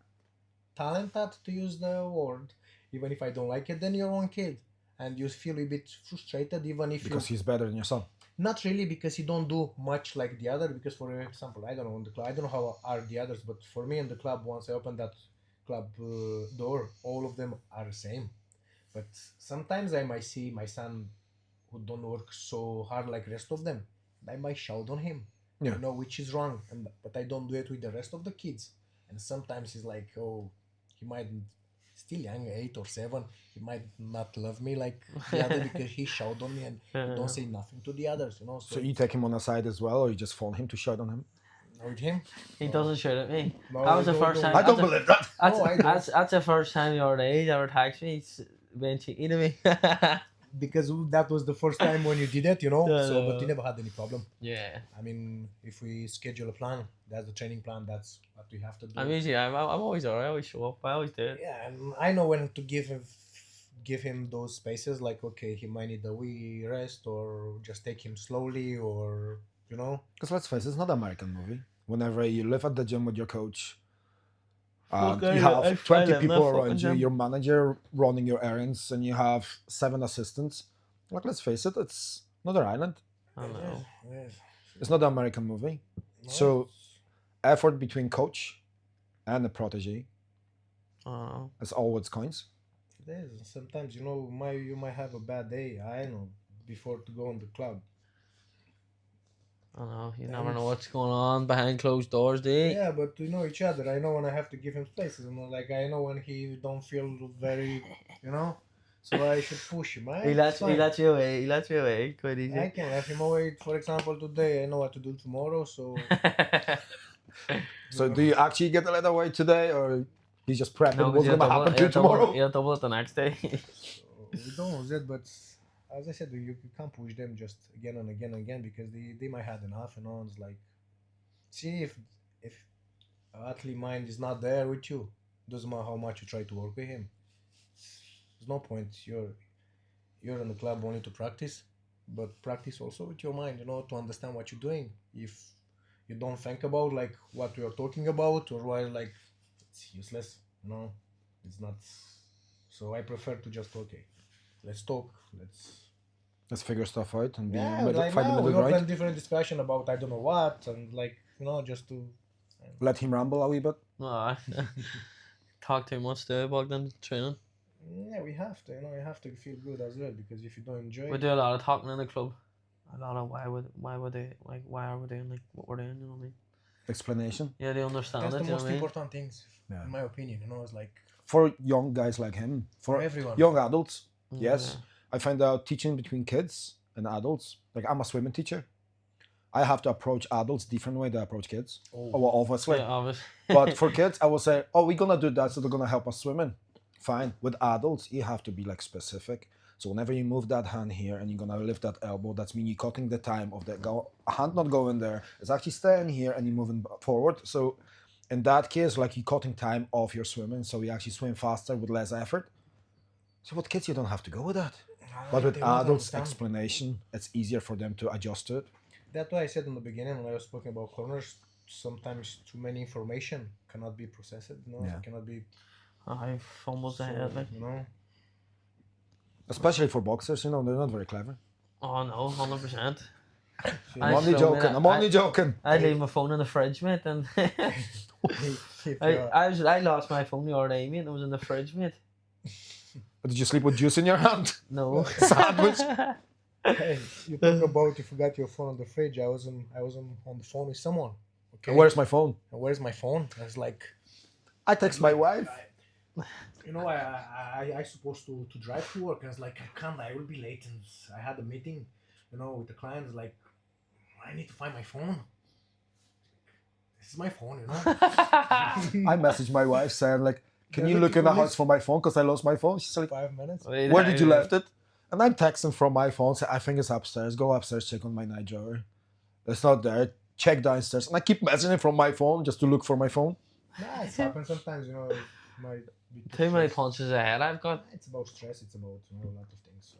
talented, to use the word, even if I don't like it. Then your own kid, and you feel a bit frustrated, even if Because you. he's better than your son. Not really, because he don't do much like the other. Because for example, I don't know in the club. I don't know how are the others, but for me in the club, once I open that club door, all of them are the same. But sometimes I might see my son who don't work so hard like rest of them. I might shout on him. Yeah. I know which is wrong, but I don't do it with the rest of the kids. And sometimes it's like, oh, he might still young, 8 or 7. He might not love me like the other because he shouted on me and he don't say nothing to the others, you know. So you take him on the side as well, or you just phone him to shout on him? With him, He doesn't shout at me. No, That was the don't- first don't. time. I don't believe that. That's, No, I don't. that's the first time the other day he ever texted me. He's been cheating to me. because that was the first time when you did it, you know. Yeah, So, yeah. but you never had any problem. Yeah. I mean, if we schedule a plan, that's the training plan. That's what we have to do. I'm always alright. I always show up. I always do it. Yeah, and I know when to give him those spaces. Like, okay, he might need a wee rest, or just take him slowly, or you know. Because let's face it, it's not an American movie. Whenever you live at the gym with your coach, and Okay, you I have fell 20 in people the around fucking you, gym. your manager running your errands, and you have 7 assistants. Like, let's face it, it's not an island. I don't know. Yes. It's not an American movie. No, So, effort between coach and the protege I don't know. is all what counts. it is. Sometimes you know, you might have a bad day. I know before to go on the club. I don't know. You Yeah, never know it's- what's going on behind closed doors, do you? Yeah, but we know each other. I know when I have to give him spaces. You know, like I know when he don't feel very, you know. So I should push him. He lets you away. He lets you away quite easy. I can let him away. For example, today I know what to do tomorrow. So So, do you actually get the letter away today, or he's just prepping No, what's going to happen to you tomorrow? He'll double it the next day. we don't know that, but as I said, you can't push them just again and again and again because they might have enough, you know. And it's like, see if athlete mind is not there with you, doesn't matter how much you try to work with him. There's no point. You're in the club only to practice, but practice also with your mind, you know, to understand what you're doing. If you don't think about like what we are talking about or why like it's useless, you know, it's not. So I prefer to just okay, let's talk, Let's figure stuff out and yeah, find like the now we middle open ground. different discussion about I don't know what and like you know just to Let him ramble a wee bit. No, talk too much there, Bogdan, training. yeah we have to, you know, you have to feel good as well because if you don't enjoy We do a lot of talking in the club. A lot of why are we doing like what we're doing, you know what I mean? Explanation. Yeah, they understand that's it, the you know most what I mean? important things Yeah. in my opinion, you know. It's like For young guys like him, for for everyone. young adults, Mm, yes. I find out teaching between kids and adults. Like, I'm a swimming teacher. I have to approach adults different way than I approach kids. Oh. Oh, well, obviously. Yeah, obvious. But for kids, I will say, oh, we're gonna do that, so they're gonna help us swimming. Fine. With adults, you have to be like specific. So whenever you move that hand here and you're gonna lift that elbow, that's mean you're cutting the time of the hand not going there. It's actually staying here and you're moving forward. So in that case, like, you're cutting time off your swimming, so you actually swim faster with less effort. So with kids, you don't have to go with that. But with They won't adults, understand. explanation, it's easier for them to adjust to it. That's why I said in the beginning when I was speaking about corners, sometimes too many information cannot be processed, you know, Yeah. cannot be I've almost ahead, like. you know. Especially for boxers, you know, they're not very clever. Oh no, 100%. I'm I only so joking. many- I'm only joking. I leave my phone in the fridge, mate, and If I you're- I lost my phone the other day, mate. It was in the fridge, mate. Did you sleep with juice in your hand? No. Sandwich. Hey, you talk about you forgot your phone on the fridge. I was on the phone with someone. Okay. Where's my phone? And where's my phone? I was like, I text my wife. you know, I supposed to drive to work. I was like, I can't. I will be late, and I had a meeting, you know, with the clients. Like, I need to find my phone. This is my phone, you know. I messaged my wife saying, like, can Yeah, you look, look in the you house for my phone because I lost my phone? She's like, 5 minutes. where did you left it? And I'm texting from my phone, say, I think it's upstairs. Go upstairs, check on my night drawer. It's not there. Check downstairs. And I keep messaging from my phone just to look for my phone. Nah, it happens sometimes, you know. It might be Too many stress. punches ahead I've got. It's about stress. It's about, you know, a lot of things. So.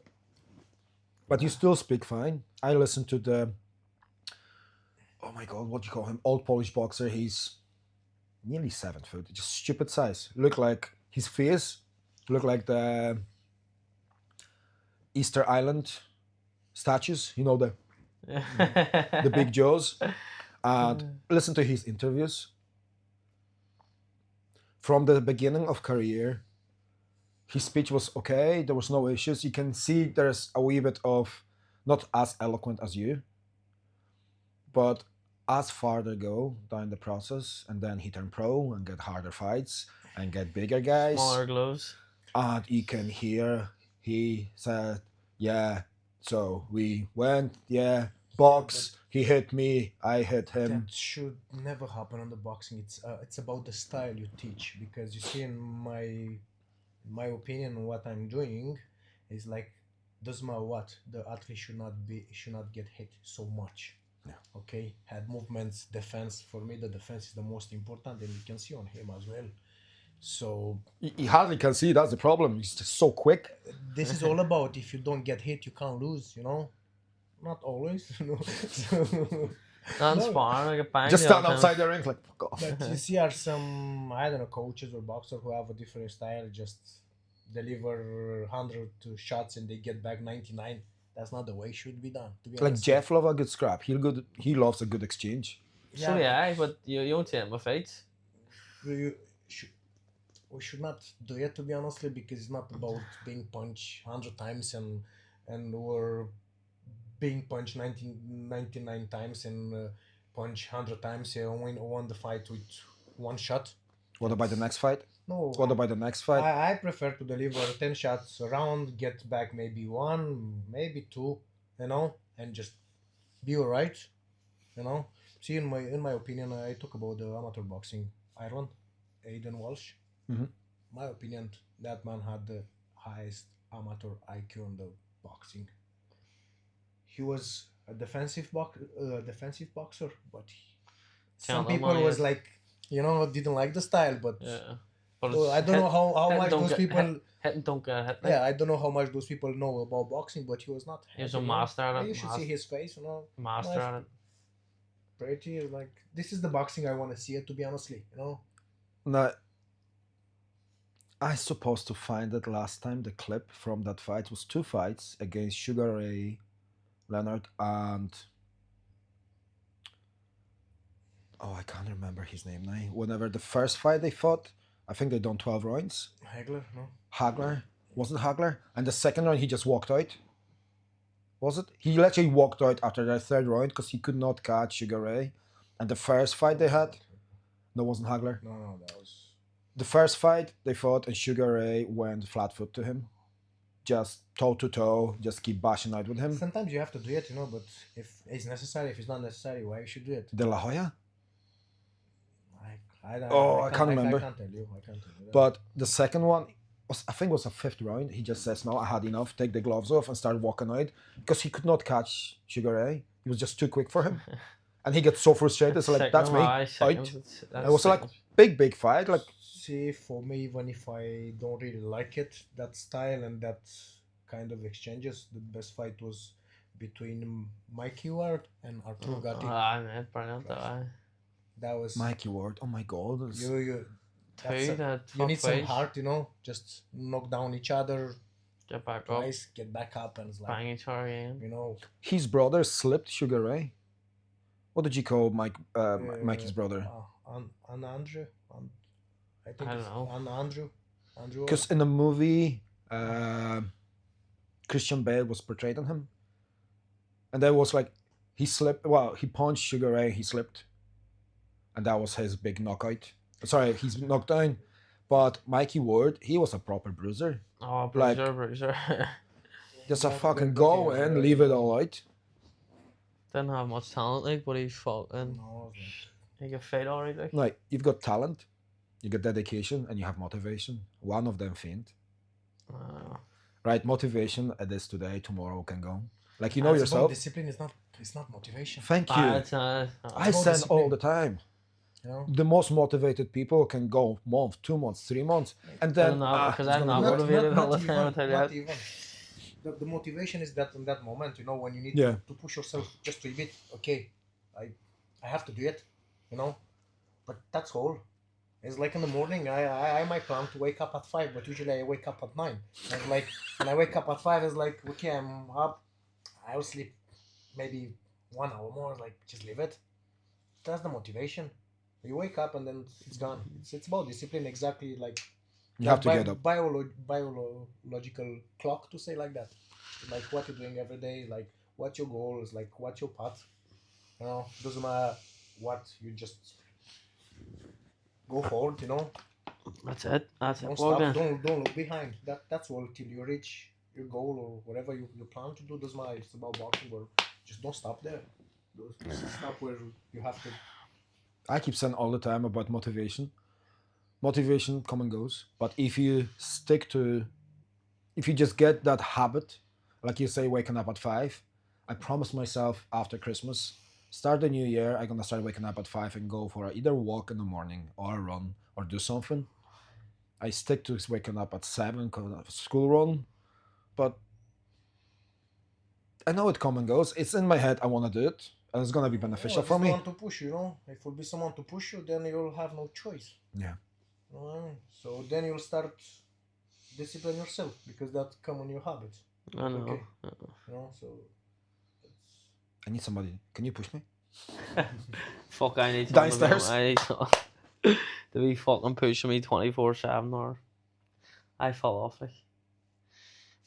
But you still speak fine. I listen to the, oh my God, what do you call him? Old Polish boxer. He's nearly 7 foot. Just stupid size. Look like his face. Look like the Easter Island statues. You know, the big jaws. And listen to his interviews. From the beginning of career, his speech was okay. There was no issues. You can see there's a wee bit of not as eloquent as you, but as farther go down the process, and then he turned pro and get harder fights, and get bigger guys. Smaller gloves. And you can hear he said, yeah, so we went, yeah, box, he hit me, I hit him. That should never happen on the boxing. It's about the style you teach, because you see, in my opinion, what I'm doing is like, doesn't matter what, the athlete should not get hit so much. Yeah. Okay, head movements, defense. For me, the defense is the most important, and you can see on him as well. So You hardly can see, that's the problem. He's just so quick. this is all about, if you don't get hit, you can't lose. Not always. So, Not No. sparring, like a bang. Just the stand other outside time. the ring like, fuck off. but you see, are some, I don't know, coaches or boxers who have a different style, just deliver 100 shots and they get back 99. That's not the way it should be done. To be Like honest. Jeff love a good scrap. He loves a good exchange. So yeah, but you don't see it in my fights. we should, we should not do it, to be honestly, because it's not about being punched 100 times and we're being punched 99 times and punch 100 times and won the fight with one shot. What about the next fight? No. What about the next fight? I prefer to deliver 10 shots around, get back maybe one, maybe two, and just be alright, See, in my opinion, I talk about the amateur boxing. Ireland, Aiden Walsh. Mhm. My opinion, that man had the highest amateur IQ in the boxing. He was a defensive boxer, but some Can't people lie, was yes. like, didn't like the style, but Yeah. But well, I don't know how hit much don't those get- people. hit and don't get hit. Like. Yeah, I don't know how much those people know about boxing, but he was not. He was happy, a master at it, You should see his face, Master at it. pretty like, this is the boxing I want to see it, to be honestly, Now, I supposed to find it last time. The clip from that fight was 2 fights against Sugar Ray Leonard and I can't remember his name now. Whenever the first fight they fought, I think they done 12 rounds. Hagler, no? Hagler, was it Hagler? And the second round he just walked out. Was it? He literally walked out after the third round because he could not catch Sugar Ray. And the first fight they had, no, it wasn't Hagler. No, that was. The first fight they fought and Sugar Ray went flat foot to him. Just toe to toe, just keep bashing out with him. Sometimes you have to do it, but if it's necessary, if it's not necessary, why you should do it? De La Hoya? I can't remember. I can't tell you. That. But the second one, I think was a 5th round. He just says, no, I had enough, take the gloves off and start walking out because he could not catch Sugar Ray. He was just too quick for him. And he gets so frustrated. So like, that's me, out. It was like big fight. Like, see, for me, even if I don't really like it, that style and that kind of exchanges, the best fight was between Mikey Ward and Arturo Gatti. Man, brilliant. That was Mikey Ward, oh my God. you You need some heart, just knock down each other, Get back up, twice, get back up, and it's like, bang each other again. His brother slipped Sugar Ray. What did you call Mikey's brother? Andrew. I think I don't it's know. Andrew. Because in the movie, Christian Bale was portrayed on him. And there was like, he slipped, he punched Sugar Ray, he slipped. And that was his big knockout. Sorry, he's knocked down. But Mikey Ward, he was a proper bruiser. Oh, Like- bruiser. Just a Yeah, fucking but go yeah, in, leave it all out. Didn't have much talent, like, but he's fucking. No, He can fight alright, like. Like, you've got talent, you got dedication, and you have motivation. One of them faint. Right, motivation, it is today, tomorrow can go. Like, you know it's about yourself. discipline is not motivation. Thank you. It's I about send discipline. all the time. You know? The most motivated people can go month, 2 months, 3 months, and then because it's I'm gonna not be- motivated all the time, I'll tell you not that. even. The motivation is that in that moment, when you need Yeah. to push yourself just to a bit. Okay, I have to do it, But that's all. It's like in the morning, I might plan to wake up at 5, but usually I wake up at 9. And like when I wake up at 5, it's like, okay, I'm up. I'll sleep maybe 1 hour more. Like, just leave it. That's the motivation. You wake up and then it's gone. It's about discipline, exactly like You have to get up. biological clock, to say like that. Like what you're doing every day, like what your goal is, like what's your path. Doesn't matter what, you just go forward, That's it. That's it. Don't Well stop. then. Don't look behind. That's all till you reach your goal or whatever you plan to do. Doesn't matter. It's about boxing or just don't stop there. Stop where you have to. I keep saying all the time about motivation. Motivation come and goes, but if you if you just get that habit, like you say, waking up at 5, I promised myself after Christmas, start the new year, I'm gonna start waking up at 5 and go for either a walk in the morning or a run or do something. I stick to waking up at 7 because of school run, but I know it come and goes. It's in my head. I want to do it, and it's gonna be beneficial for Just me. want to push you, If will be someone to push you, then you'll have no choice. Yeah. You know what I mean? So then you'll start discipline yourself because that come on your habits. I know. Okay. So I need somebody. Can you push me? Fuck, I need someone Downstairs. I need someone to be fucking pushing me 24/7 or I fall off like.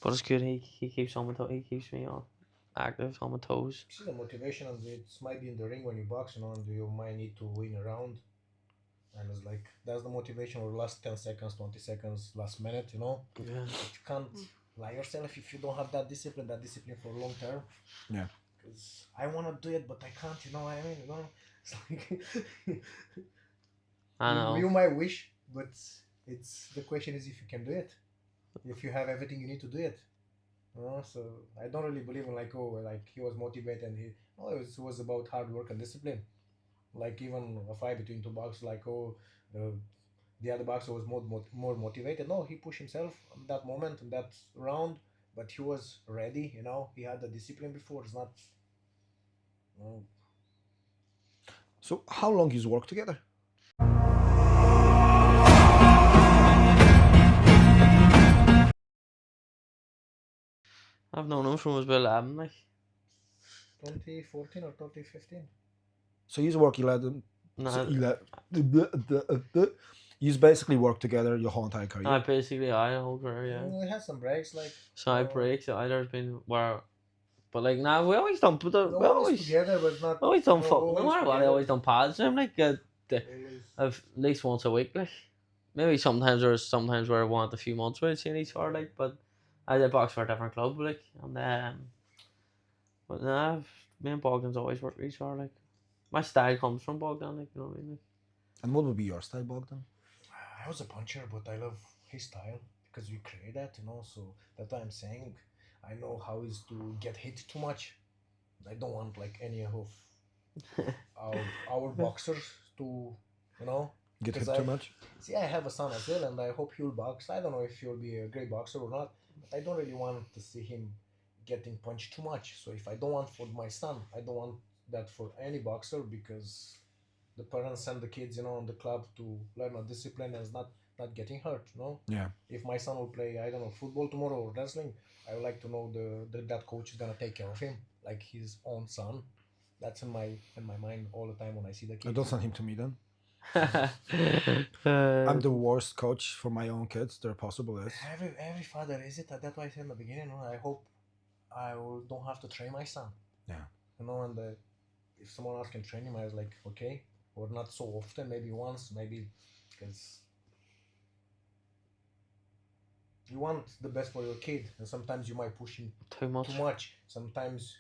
But it's good. He keeps on he keeps me on active on my toes. see the motivation and it might be in the ring when you box, and you might need to win a round. And it's like that's the motivation or last 10 seconds, 20 seconds, last minute, Yeah. But you can't lie yourself if you don't have that discipline for long term. Yeah. Because I want to do it, but I can't, you know what I mean? It's like I know. you might wish, but it's the question is if you can do it. If you have everything you need to do it. So I don't really believe in like he was motivated and it was about hard work and discipline. Like even a fight between two boxers, like the other boxer was more motivated. No, he pushed himself in that moment in that round, but he was ready. He had the discipline before. It's not. So how long you work together? I've known him from was about 11, like 2014 or 2015. So you work 11. No, So you basically work together your whole entire career. I basically the whole career, yeah. We had some breaks, like Side breaks. There's been where, but like now we always done. We always together, but not always done. Fuck, no always matter what, I together. always done pads. I'm like Always. at least once a week, like maybe sometimes where I want a few months without seeing each other, like. But I did box for a different club, like, and but nah, me and Bogdan's always worked with each other, like. My style comes from Bogdan, like, you know what I mean. Like. And what would be your style, Bogdan? I was a puncher, but I love his style because we create that, So that's why I'm saying I know how is to get hit too much. I don't want like any of our boxers to, Get hit because too much? See, I have a son as well, and I hope he'll box. I don't know if he'll be a great boxer or not, but I don't really want to see him getting punched too much. So if I don't want for my son, I don't want that for any boxer because the parents send the kids, on the club to learn a discipline and not getting hurt, Yeah. If my son will play, I don't know, football tomorrow or wrestling, I would like to know that coach is gonna take care of him like his own son. That's in my mind all the time when I see the kid. Don't send him to me then. I'm the worst coach for my own kids there possible is. Every father is it. That's why I said in the beginning. I hope don't have to train my son. Yeah. And if someone else can train him, I was like, okay, or not so often, maybe once, maybe because you want the best for your kid, and sometimes you might push him Too much. Sometimes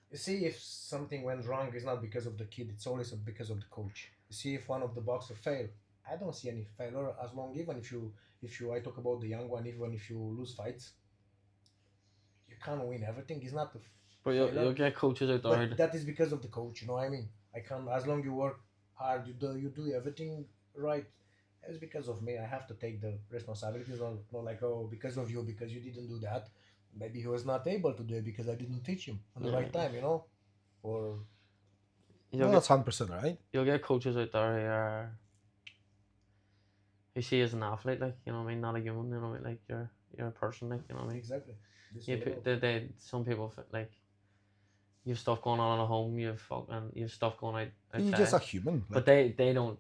you see if something went wrong, it's not because of the kid, it's always because of the coach. You see if one of the boxers fail, I don't see any failure as long even if you I talk about the young one, even if you lose fights, you can't win everything. It's not the But you'll get coaches out there. but that is because of the coach, you know what I mean? I can't, as long you work hard, you do everything right. It's because of me. I have to take the responsibilities. Not like, because of you, because you didn't do that. Maybe he was not able to do it because I didn't teach him at the right time, Or That's 100% right. You'll get coaches out there who see you as an athlete, like, you know what I mean, not a human, you know what I mean, like you're a person, like, you know what I mean. Exactly. Some people like you've stuff going on at home, you've stuff going outside. You're just a human. But they don't.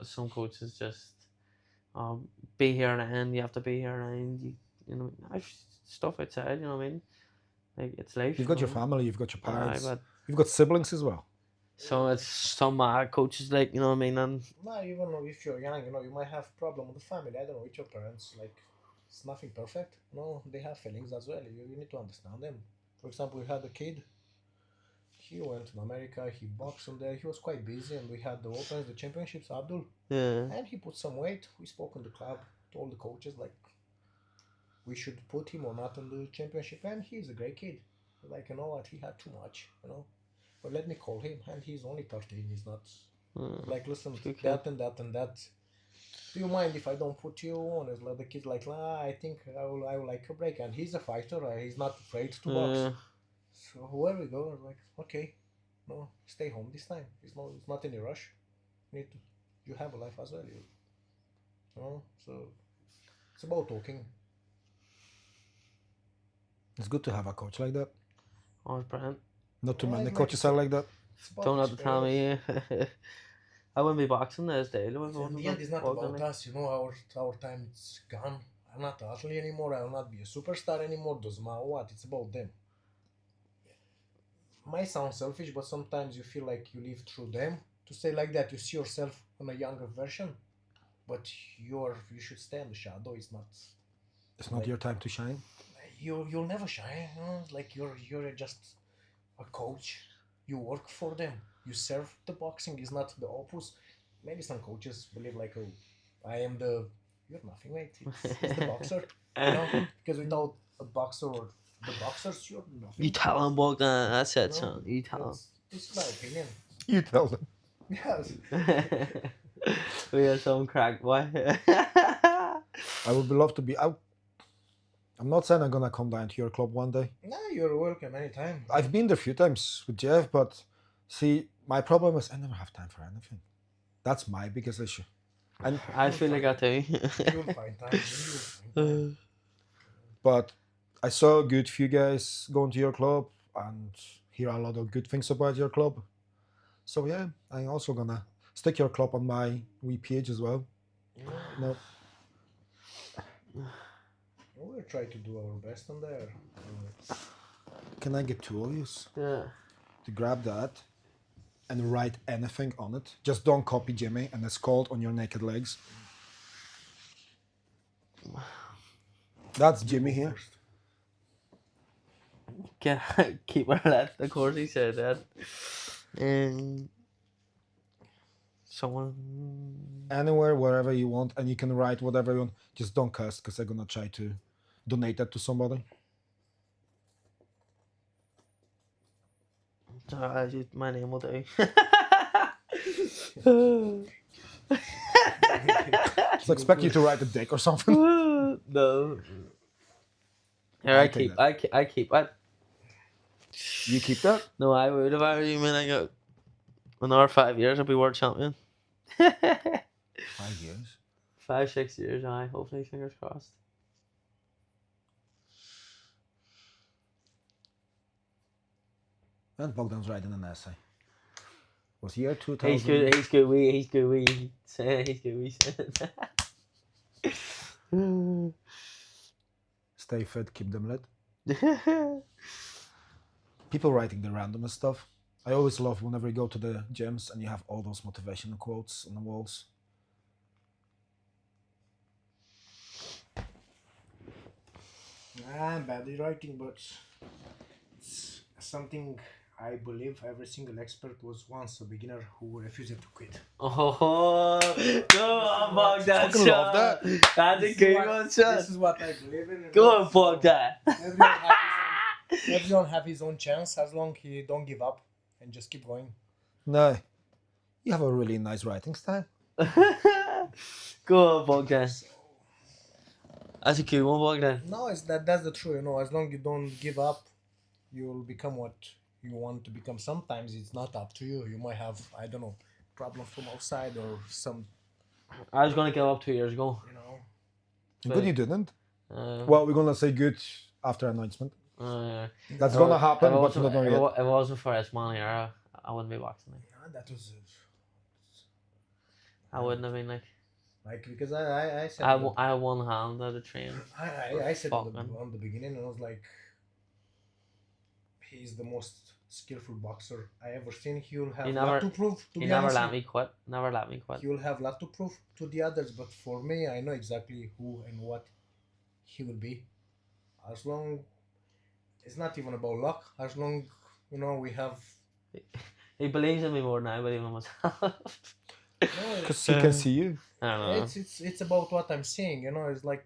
Some coaches just be here at the end. You have to be here at the end. You I've stuff outside. You know what I mean? Like it's life. You've got your family. You've got your parents. But you've got siblings as well. So it's some coaches, like, you know what I mean, and No, even if you're young, you might have problem with the family. I don't know, with your parents. Like, it's nothing perfect. They have feelings as well. You need to understand them. For example, we had a kid. He went to America. He boxed on there. He was quite busy, and we had the opens, the championships, Abdul, yeah, and he put some weight. We spoke in the club, told the coaches like we should put him or not in the championship, and he's a great kid. Like, you know what, he had too much. But let me call him, and he's only 13. He's not like, listen, okay. that and that and that. Do you mind if I don't put you on? It's like the kid's like, I think I will like a break. And he's a fighter. He's not afraid to box. So where we go, I'm like, okay, no, stay home this time. It's not any rush. You have a life as well. So it's about talking. It's good to have a coach like that. Oh, it's brilliant. Not too Yeah, many it's coaches like- are like that. It's about Don't have to tell experience. me. I wouldn't be boxing this day. In the end, it's not about us. Our time is gone. I'm not an athlete anymore. I will not be a superstar anymore. Doesn't matter what. It's about them. Might sound selfish, but sometimes you feel like you live through them. To say like that, you see yourself on a younger version, but you should stay in the shadow. It's not. It's not Like- your time to shine. You'll never shine. It's like you're just a coach. You work for them. You serve the boxing. Is not the opus. Maybe some coaches believe like, oh, I am the. You're nothing, mate. It's the boxer. Because without a boxer or the boxers, you're nothing. You tell him, Bogdan. That's it, No, son. You tell him. This is my opinion. You tell them. Yes. We are some crack boy. I would love to be out. I'm not saying I'm gonna come down to your club one day. No, you're welcome anytime. I've been there a few times with Jeff, but see, my problem is I never have time for anything. That's my biggest issue. And I feel like that too. You'll find time. You'll find time. but I saw a good few guys going to your club and hear a lot of good things about your club. So yeah, I'm also gonna stick your club on my wee page as well. No, We'll try to do our best on there. can I get two of you Yeah. to grab that and write anything on it? Just don't copy Jimmy and it's called on your naked legs. That's Jimmy here. Keep our left. Of course, he said that. And someone. Anywhere, wherever you want, and you can write whatever you want. Just don't cuss, because I'm gonna try to donate that to somebody. My name will do. So expect you to write a dick or something. No. Here, I'll I take keep. I keep it. You keep that? No, I would if I were you. Man, I got another 5 years. I'll be world champion. 5 years. 5-6 years. I hopefully, fingers crossed. And Bogdan's writing an essay. Was year 2000. He's good. He's good. He's good. He's good. Stay fit, keep them lit. People writing the randomest stuff. I always love whenever you go to the gyms and you have all those motivational quotes on the walls. I'm bad at writing, but it's something I believe every single expert was once a beginner who refused to quit. Oh, go on, Bogdan. Fucking love that. That's a good one, son. This is what I believe in. Go on, Bogdan. Everyone have his own chance as long he don't give up and just keep going. No. You have a really nice writing style. Go on, Bogdan. That's a good one, Bogdan. No, that's the truth. As long you don't give up, you'll become what you want to become. Sometimes it's not up to you. You might have, I don't know, problems from outside or some, I was going to give up 2 years ago. Good you didn't. Uh, Well, we're gonna say good after announcement. That's If gonna it happen, but wasn't- not if yet. it wasn't for this money era, I wouldn't be boxing. that was I wouldn't have been like. because I said I had one hand at a train. I said Fuck, man. on the beginning, and I was like, he's the most skillful boxer I ever seen. He will have He a lot never- to prove. To He be never honest, let me quit. Never let me quit. he will have a lot to prove to the others. But for me, I know exactly who and what he will be. As long it's not even about luck. As long we have. He believes in me more than I believe in myself. No, Because he can see you. I don't know. it's about what I'm saying. It's like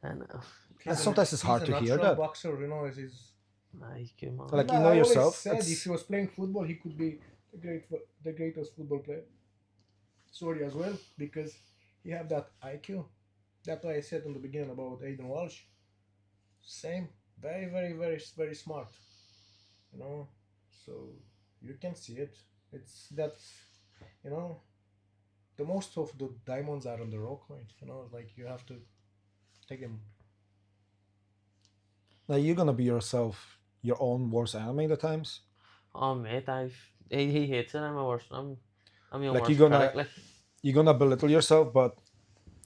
I know. And sometimes it's hard he's a to hear natural that. boxer. He's Nah, he's good, man. Like, you No, know I yourself, always said it's- if he was playing football, he could be the greatest football player. Sorry, as well, because he have that IQ. That's why I said in the beginning about Aiden Walsh. Same, very, very, very, very smart. So you can see it. It's that, you know, the most of the diamonds are on the rock, right? Like you have to take them. Now you're gonna be yourself, your own worst enemy at times. Oh mate, he hates it. I'm my worst. I'm your Like, worst you're gonna- critic. Like, You're gonna belittle yourself, but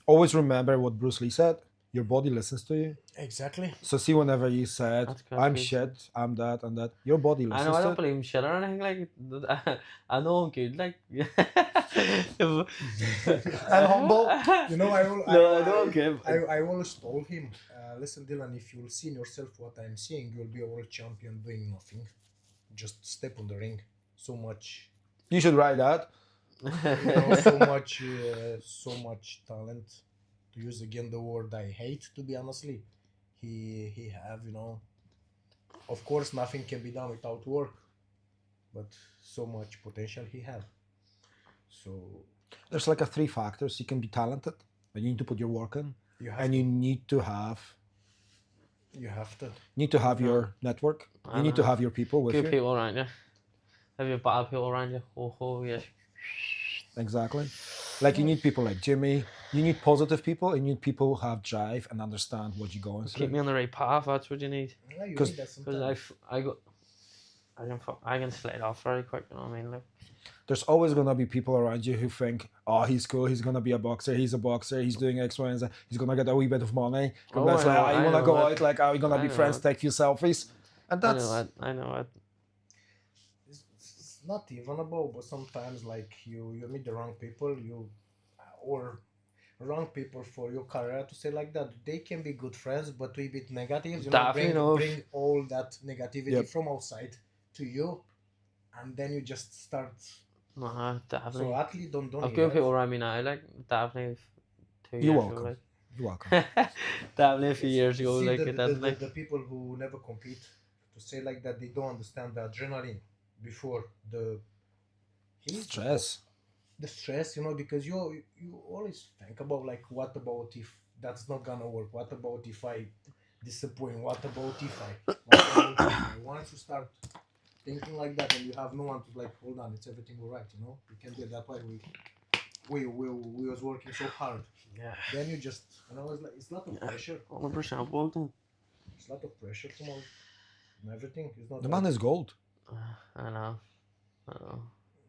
always remember what Bruce Lee said. Your body listens to you. Exactly. So see, whenever you said, That's good, "I'm good. shit, I'm that and that," your body I listens know I to don't it. believe in shit or anything. Like, I know I'm good. Like, I'm humble. I No, I know I'm good. I always told him, listen, Dylan, if you'll see in yourself what I'm seeing, you'll be a world champion doing nothing. Just step on the ring. So much, You should write that. so much talent. To use again the word I hate, to be honestly, he have Of course, nothing can be done without work, but so much potential he have. So There's like a 3 factors. You can be talented, but you need to put your work in, you have and you need to have your network. You need to have your people with Good you. people around you. Have you bad people around you? Oh yes. Exactly. Like, you need people like Jimmy. You need positive people, and you need people who have drive and understand what you're going through. Keep me on the right path. That's what you need. Yeah, you 'Cause- need that Because sometimes. I can slide off very quick. You know what I mean? Like, There's always gonna be people around you who think, "Oh, he's cool. He's gonna be a boxer. He's a boxer. He's doing X, Y, and Z. He's gonna get a wee bit of money." Oh, That's I like, know, "Oh, you I wanna know go that. out? Like, are we gonna I be know friends? that. Take few selfies?" And I that's know it. It's not even about, but sometimes like you meet the wrong people, or wrong people for your career, to say like that. They can be good friends, but we bit negative. Definitely no. Bring all that negativity Yep. from outside to you, and then you just start. Nah, So definitely. at least don't I've need good that. people around me now. Like, definitely 2 You're years welcome. ago. You're welcome. Like, definitely a few years ago. See, Like, the, it the, didn't. the, Like, the people who never compete, to say like that, they don't understand the adrenaline before the Stress. the stress, because you always think about like, what about if that's not gonna work? What about if I disappoint? What about if once you start thinking like that, and you have no one to like, hold on, it's everything alright, you can do it. That's why we was working so hard. yeah, Then you just it's a lot of pressure. 100% Bogdan. It's a lot of pressure from all and everything. It's not The like, man is gold. I know.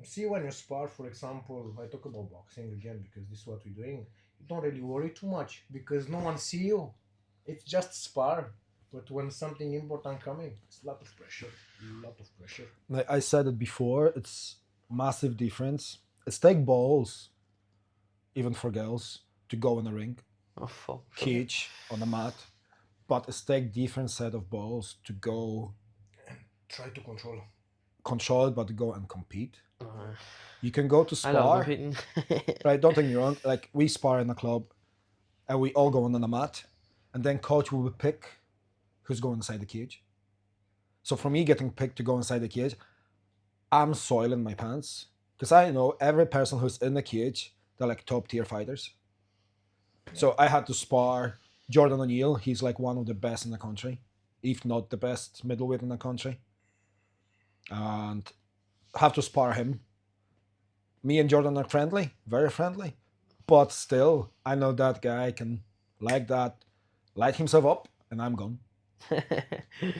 see, when you spar, for example, I talk about boxing again because this is what we're doing. You don't really worry too much because no one see you. It's just spar. But when something important coming, it's a lot of pressure. Like I said it before, it's massive difference. It's take balls, even for girls, to go in the ring, Oh fuck. cage on the mat, but it's take different set of balls to go Try to control it, but to go and compete. Uh, You can go to I love spar, competing. right? Don't take me wrong. Like, we spar in the club, and we all go on the mat, and then coach will pick who's going inside the cage. So for me, getting picked to go inside the cage, I'm soiling my pants because I know every person who's in the cage, they're like top tier fighters. So I had to spar Jordan O'Neill. He's like one of the best in the country, if not the best middleweight in the country. And have to spar him. Me and Jordan are friendly, very friendly, but still, I know that guy can like that, light himself up, and I'm gone.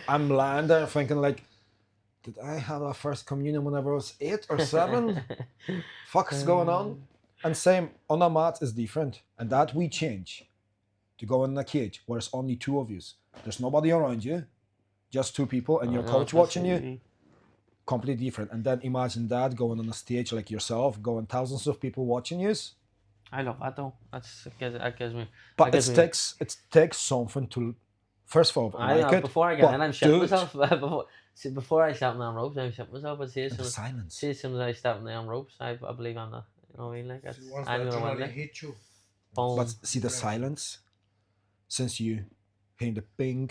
I'm lying there thinking like, did I have a first communion when I was 8 or 7? Fuck's going on? And same on a mat is different, and that we change to go in a cage where it's only 2 of you. There's nobody around you, just 2 people, and your coach watching you. completely different. And then imagine that going on a stage like yourself, going thousands of people watching you. I love that though. That gives me. But That gives me. it takes something to, first of all, I like know. it. Before I get but in, I'm do shitting it. myself. Before I step on them ropes, I'm shitting myself. But And the silence. as soon as I step on them ropes, I believe I'm the. You know what I mean? Like So once I'm the gonna win. adrenaline Like, hit you, boom. But see the different. silence, since you hear the ping,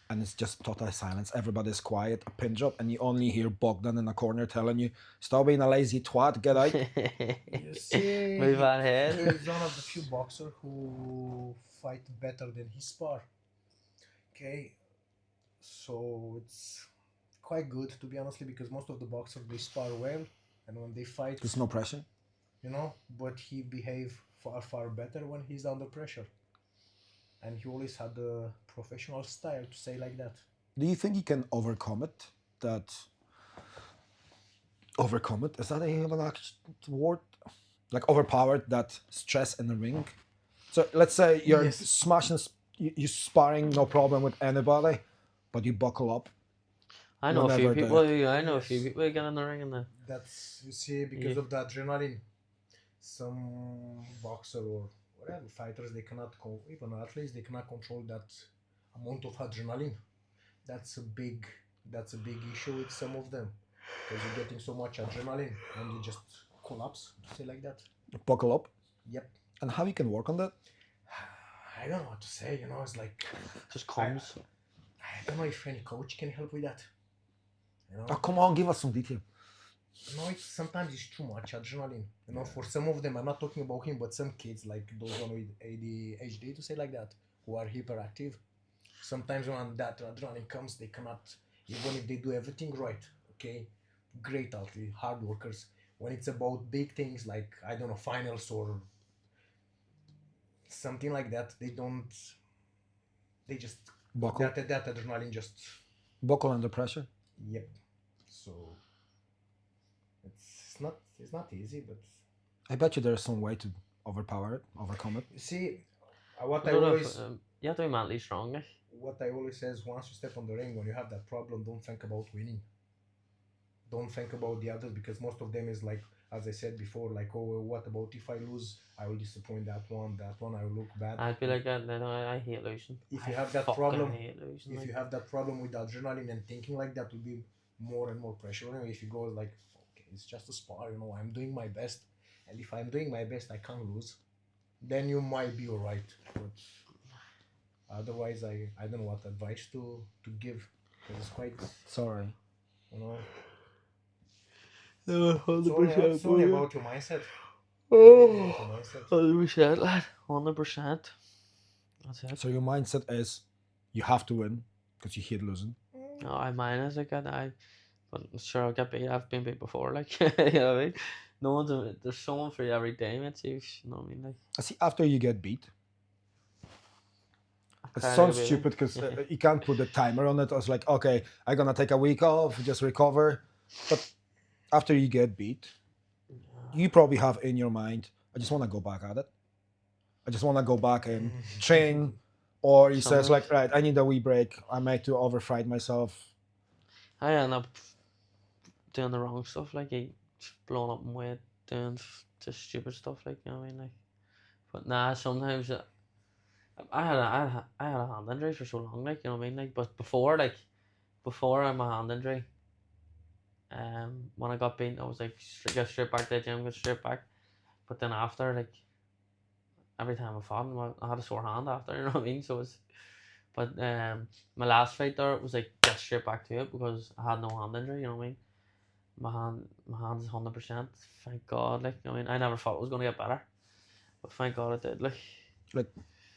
and it's just total silence. Everybody's quiet, a pin drop, and you only hear Bogdan in the corner telling you, "Stop being a lazy twat, get out." You see, Move that head. he's one of the few boxers who fight better than he spar. Okay, so it's quite good to be honestly because most of the boxers they spar well, and when they fight, There's no pressure. but he behave far better when he's under pressure, and he always had the professional style to say like that. Do you think you can overcome it? Overcome it? Is that even an actual word? Like overpowered that stress in the ring? So let's say you're Yes. smashing, you're sparring no problem with anybody, but you buckle up. I know a few Whenever the- people. I know a few Yes. people who get in the ring and the. That's you see because Yeah. of the adrenaline. Some boxer or whatever fighters they cannot even athletes they cannot control that amount of adrenaline. That's a big issue with some of them because you're getting so much adrenaline and you just collapse. Say like that. buckle up. Yep. And how you can work on that? I don't know what to say. It's like Just comes. I don't know if any coach can help with that. Oh, come on, give us some detail. Sometimes it's too much adrenaline. For some of them, I'm not talking about him, but some kids like those one with ADHD, to say like that, who are hyperactive. Sometimes when that adrenaline comes, they cannot, even if they do everything right. Okay, great athlete, hard workers. When it's about big things like I don't know finals or something like that, they don't. They just Buckle. that adrenaline just. Buckle under pressure. Yep. So it's not easy, but I bet you there's some way to overcome it. you see, what I I don't know always if, you have to be mentally strong. Like. what I always say is once you step on the ring, when you have that problem, don't think about winning. Don't think about the others because most of them is like, as I said before, like, oh, well, what about if I lose? I will disappoint that one. I will look bad. I'd be like that. I hate losing. If you I have that fucking problem, hate losing, if like. you have that problem with adrenaline and thinking like that, will be more and more pressure on you. If you go like, okay, it's just a spar, I'm doing my best, and if I'm doing my best, I can't lose. Then you might be alright, but otherwise, I don't know what advice to give because it's quite, Sorry. No, it's only about your mindset. Oh, Your mindset. 100%, lad. 100%. That's it. So your mindset is you have to win because you hate losing. No, I mine is like that. But sure, I'll get beat. I've been beat before. Like, you know what I mean? No one's. There's someone for you every day, mate. You know what I mean? Like, I see after you get beat. It cry sounds like a baby. stupid because you can't put a timer on it. I was like, okay, I'm gonna take a week off, just recover. But after you get beat, you probably have in your mind, I just want to go back at it. I just want to go back and train. Or you says like, right, I need a wee break. I might to overfight myself. I end up doing the wrong stuff, like blowing up in weight, doing just stupid stuff, like, you know what I mean, like. But nah, sometimes I had a hand injury for so long, like, you know what I mean, like. But before my hand injury, when I got beaten, I was like, get straight back to the gym, get straight back. But then after, like, every time I fought him, I had a sore hand after, you know what I mean. So it's, but my last fight there was like get straight back to it because I had no hand injury, you know what I mean. My hand is 100%. Thank God, like, you know what I mean. I never thought it was gonna get better, but thank God it did, like.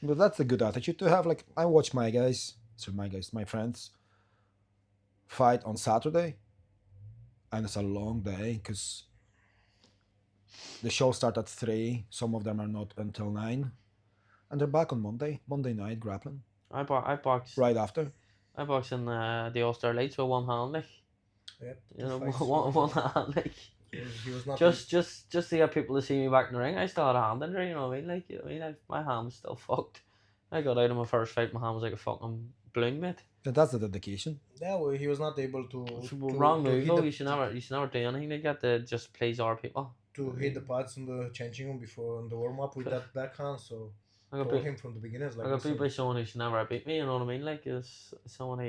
But that's a good attitude to have. Like, I watch my friends fight on Saturday, and it's a long day because the show starts at 3. Some of them are not until 9, and they're back on Monday night grappling I boxed right after. I boxed in the All-Star Lights with one hand, like. Yep. You know, Fights, one hand, like. He was not Just to get people to see me back in the ring. I still had a hand injury, you know what I mean? Like, you know what I mean? My hand was still fucked. I got out of my first fight, my hand was like a fucking balloon, mate. That's the dedication. Yeah, well, he was not able to. It's a to wrong to move hit though. the- You should never do anything like that that just please our people. to hit the pads in the changing room before in the warm up with that backhand. So I got told beat. him from the beginning, I like, got beat listen, by someone who should never have beat me. You know what I mean? Like is someone who,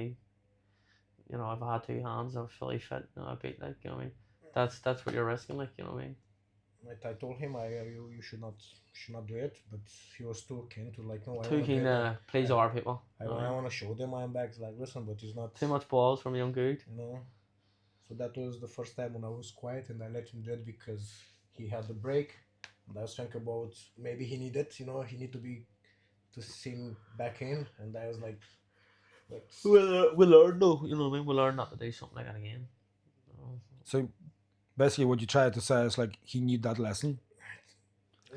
you know, if I had two hands, I was fully fit. You know, I beat like you know what I mean. That's what you're risking. Like you know what I mean. I told him you should not do it, but he was too keen to like, no, I Too want to do keen it. to please our people. I You know what I mean? want to show them I'm back. Like, listen, but it's not. Too much balls from young good. You know. So that was the first time when I was quiet and I let him do it because he had the break. And I was thinking about maybe he needed, he need to sink back in. And I was like, We'll learn though. You know what I mean? We'll learn not to do something like that again. So basically, what you try to say is like he need that lesson.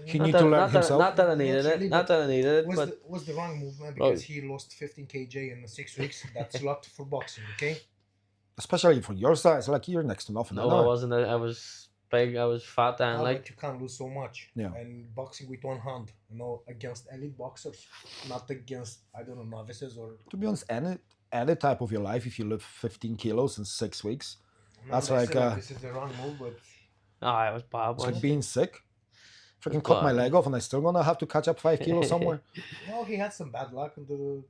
He Not need that, to learn not himself. That, not that I needed Naturally, it. Not that I needed it. But was the wrong movement because he lost 15 kg in 6 weeks. That's a lot for boxing, okay? Especially for your size, like you're next to nothing. no, I wasn't. I was big. I was fat, and like But you can't lose so much. Yeah. And boxing with one hand, against elite boxers, not against, I don't know, novices or. To be honest, any type of your life, if you live 15 kilos in 6 weeks, That's they like, say that this is the wrong move, but. I was bad. it's Boys. like being sick. Freaking cut my leg off and I'm still gonna have to catch up 5 kilos somewhere. No, he had some bad luck in the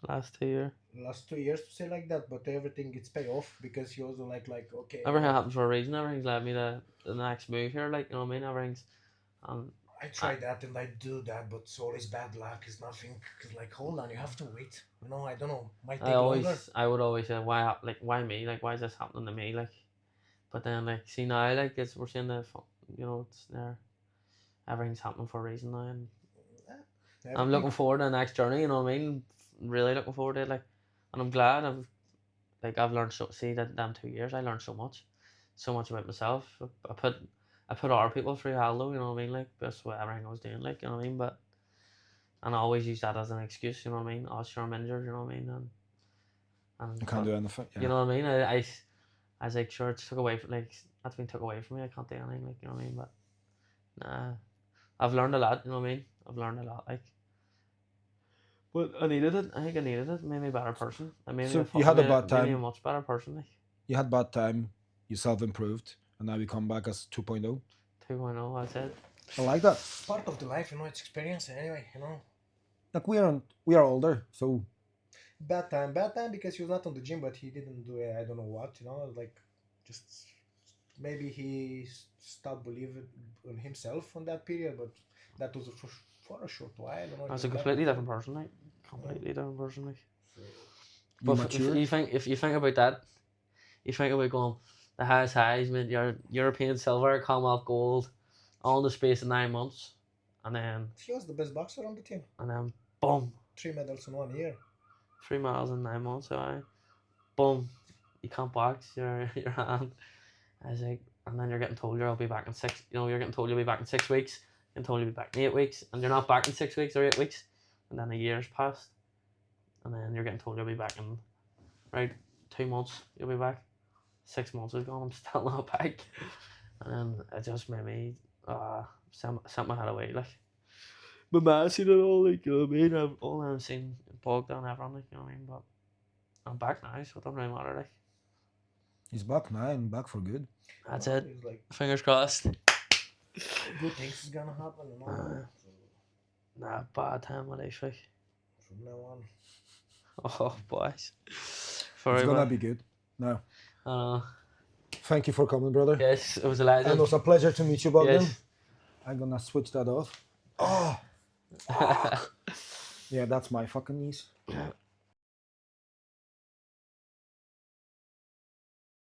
Last 2 years. last 2 years to say like that, but everything gets pay off because he also like okay. Everything happens for a reason. Everything's led me to the next move here. Like you know what I mean. Everything's. I try that and I do that, but it's always bad luck. It's nothing. Cause like, hold on, you have to wait. I don't know. Might take longer. I would always say why me? Like why is this happening to me? Like, but then like see now like we're seeing it's there. Everything's happening for a reason now, and I'm looking forward to the next journey. You know what I mean? Really looking forward to it. Like, and I'm glad I've learned so. See that damn 2 years, I learned so much about myself. I put our people through hell though. You know what I mean? Like that's what everything I was doing. Like you know what I mean? And I always use that as an excuse. You know what I mean? Oh, sure, I'm injured. You know what I mean? And You can't do anything. Yeah. You know what I mean? I was like, sure, it's took away from that's been took away from me. I can't do anything. Like you know what I mean? But nah. I've learned a lot, you know what I mean? I've learned a lot, like. But I needed it. I think I needed it. It made me a better person. So you had a bad Made me a time. much better person, like. You had bad time. You self-improved, and now you come back as 2.0. 2.0, I said. I like that. Part of the life, it's experience anyway, Like we are older, so Bad time because he was not on the gym, but he didn't do I don't know what, like just maybe he stopped believing in himself on that period, but that was for a short while. I was a completely different person, like. Completely different person, like. you But matured. if you think about that, you think about going the highest highs, man. Your European silver, Commonwealth gold, all in the space of 9 months, and then He was the best boxer on the team. boom, 3 medals in 1 year. 3 miles in 9 months. So boom, you can't box your hand. I was like, and then you're getting told you'll be back in 6. You're getting told you'll be back in 6 weeks. You're told you'll be back in 8 weeks, and you're not back in 6 weeks or 8 weeks, and then a year's passed, and then you're getting told you'll be back in 2 months. You'll be back. 6 months is gone. I'm still not back, and then it just made me sent my head away like. But man, seen it all like you know what I mean. All I've seen Bogdan everyone like you know what I mean. But I'm back now, so it doesn't really matter like. He's back now and back for good. That's it. He's like, Fingers crossed. good things is gonna happen, So Nah, bad time of my life like. from now on. Oh boys. It's Forever. gonna be good. No. Uh, Thank you for coming, brother. yes, it was a And it legend. was a pleasure to meet you, Bogdan. Yes. I'm gonna switch that off. Oh, yeah, that's my fucking knees.